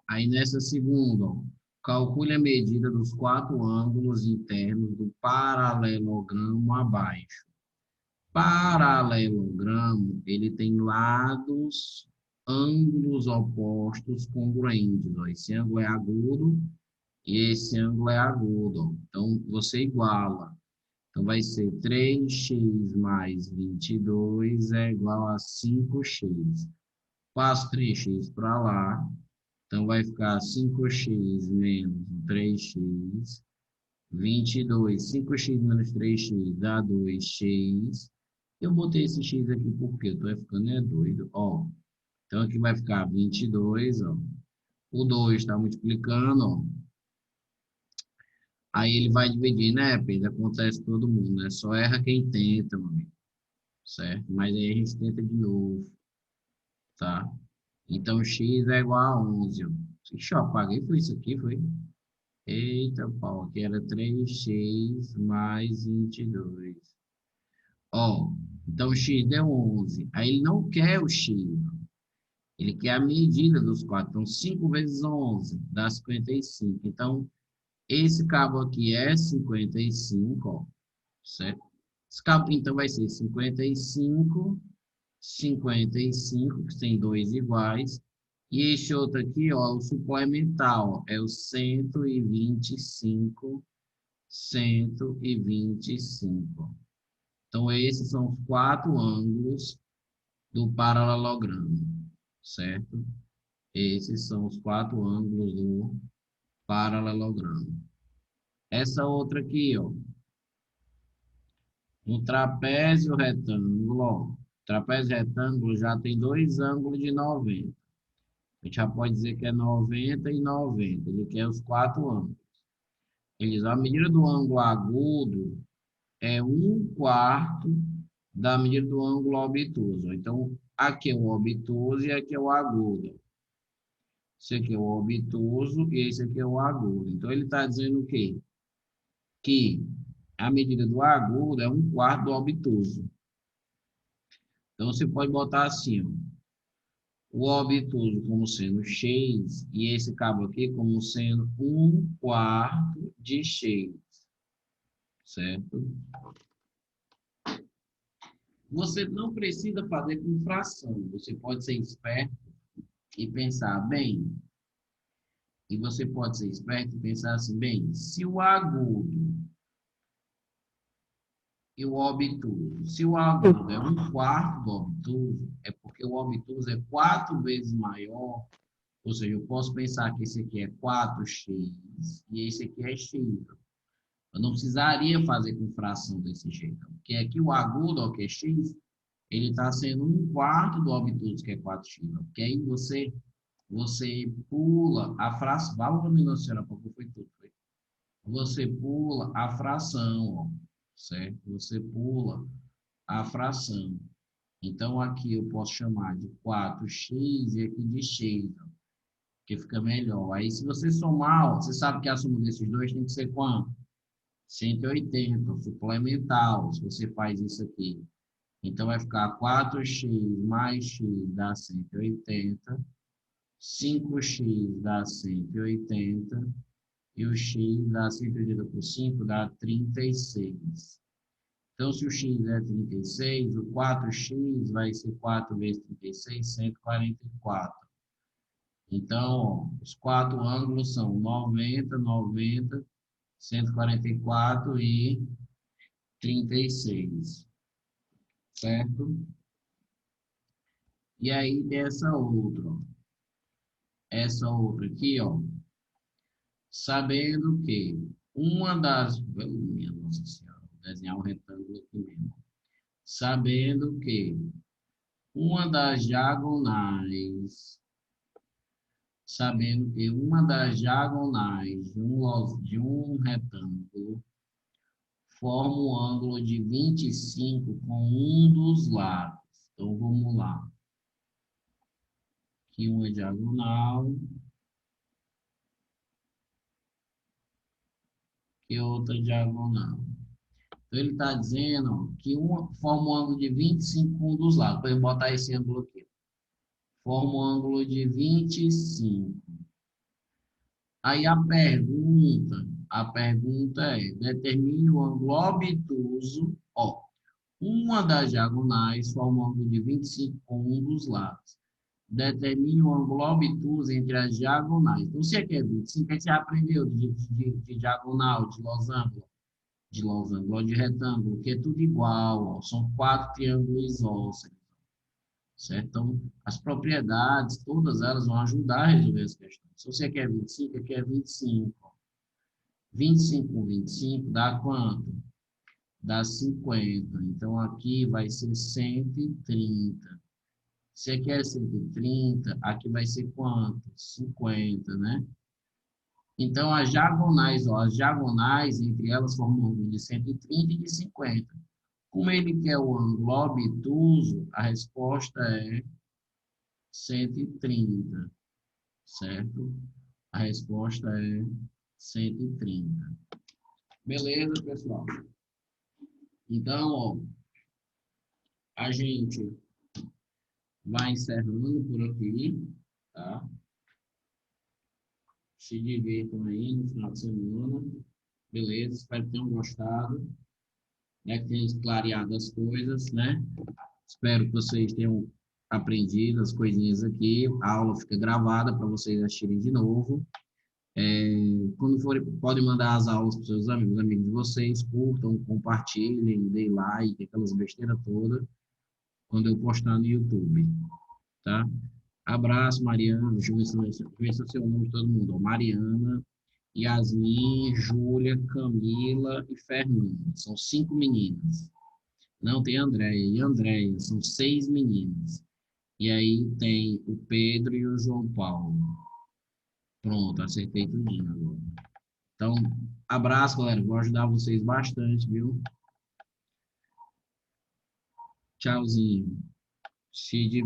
Aí nessa segunda, ó, calcule a medida dos 4 ângulos internos do paralelogramo abaixo. Paralelogramo, ele tem lados, ângulos opostos congruentes. Ó. Esse ângulo é agudo e esse ângulo é agudo. Ó. Então, você iguala. Então, vai ser 3x mais 22 é igual a 5x. Passo 3x para lá. Então, vai ficar 5x menos 3x. 22. 5x menos 3x dá 2x. Eu botei esse x aqui porque eu tô ficando doido. Ó, então aqui vai ficar 22, ó. O 2 está multiplicando, ó. Aí ele vai dividir, né, Pedro? Acontece todo mundo, né? Só erra quem tenta, mano. Certo? Mas aí a gente tenta de novo, tá? Então x é igual a 11, ó. Ixi, eu apaguei, foi isso aqui, foi? Eita, pau, aqui era 3x mais 22. Ó, então x deu 11. Aí ele não quer o x. Ele quer a medida dos 4. Então, 5 vezes 11 dá 55. Então, esse cabo aqui é 55, ó, certo? Esse cabo, então, vai ser 55, 55, que tem dois iguais. E este outro aqui, ó, o suplementar, ó, é o 125, 125. Então, esses são os 4 ângulos do paralelogramo, certo? Esses são os 4 ângulos do paralelogramo. Essa outra aqui, ó, no trapézio retângulo, ó, trapézio retângulo já tem 2 ângulos de 90. A gente já pode dizer que é 90 e 90. Ele quer os 4 ângulos. A medida do ângulo agudo é 1/4 da medida do ângulo obtuso. Então, aqui é o obtuso e aqui é o agudo. Esse aqui é o obtuso e esse aqui é o agudo. Então, ele está dizendo o quê? Que a medida do agudo é 1/4 do obtuso. Então, você pode botar assim, ó, o obtuso como sendo x e esse cabo aqui como sendo 1/4 de x. Certo? Você não precisa fazer com fração. Você pode ser esperto e pensar, bem, E você pode ser esperto e pensar assim, bem, se o agudo e o obtuso, se o agudo é 1/4 do obtuso, é porque o obtuso é 4 vezes maior, ou seja, eu posso pensar que esse aqui é 4x e esse aqui é x. Eu não precisaria fazer com fração desse jeito, porque aqui o agudo, ó, que é x, ele está sendo 1/4 do obtuso, que é 4x. Porque aí você pula a fração. Válvula minuciana, porque foi tudo. Foi. Você pula a fração, ó, certo? Você pula a fração. Então, aqui eu posso chamar de 4x e aqui de x, ó, que fica melhor. Aí, se você somar, ó, você sabe que a soma desses dois tem que ser quanto? 180, suplementar, se você faz isso aqui. Então, vai ficar 4x mais x dá 180, 5x dá 180, e o x dá 180 por 5 dá 36. Então, se o x é 36, o 4x vai ser 4 vezes 36, 144. Então, ó, os quatro ângulos são 90, 90, 144 e 36, certo? E aí tem essa outra, ó. Essa outra aqui, ó, sabendo que uma das... Minha Nossa Senhora, vou desenhar um retângulo aqui mesmo. Sabendo que uma das diagonais, sabendo que uma das diagonais de um retângulo forma um ângulo de 25 com um dos lados. Então, vamos lá. Aqui uma diagonal, e outra diagonal. Então, ele está dizendo ó, que uma forma um ângulo de 25 com um dos lados. Vou botar esse ângulo aqui. Forma um ângulo de 25. Aí a pergunta é, determine o ângulo obtuso, ó, uma das diagonais forma um ângulo de 25 com um dos lados. Determine o ângulo obtuso entre as diagonais. Então, se aqui é 25, o que você aprendeu de diagonal, de losango? De losango, ou de retângulo, que é tudo igual, ó, são 4 triângulos isósceles, certo? Então, as propriedades, todas elas vão ajudar a resolver as questões. Se você quer 25, aqui é 25. 25 com 25 dá quanto? Dá 50. Então, aqui vai ser 130. Se aqui é 130, aqui vai ser quanto? 50, né? Então, as diagonais, ó, as diagonais, entre elas, formam um ângulo de 130 e de 50. Como ele quer o ângulo obtuso, a resposta é 130, certo? A resposta é 130. Beleza, pessoal? Então, ó, a gente vai encerrando por aqui, tá? Se divirtam aí no final de semana. Beleza? Espero que tenham gostado, né? Que tenham esclareado as coisas, né? Espero que vocês tenham aprendido as coisinhas aqui. A aula fica gravada para vocês assistirem de novo. Quando forem, podem mandar as aulas para os seus amigos de vocês, curtam, compartilhem, deem like, aquelas besteiras todas, quando eu postar no YouTube, tá? Abraço, Mariana, deixa eu ver se é o seu nome de todo mundo. Mariana, Yasmin, Júlia, Camila e Fernanda. São 5 meninas. Não tem Andréia e Andréia, são 6 meninas. E aí tem o Pedro e o João Paulo. Pronto, acertei tudinho agora. Então, abraço, galera. Vou ajudar vocês bastante, viu? Tchauzinho. Se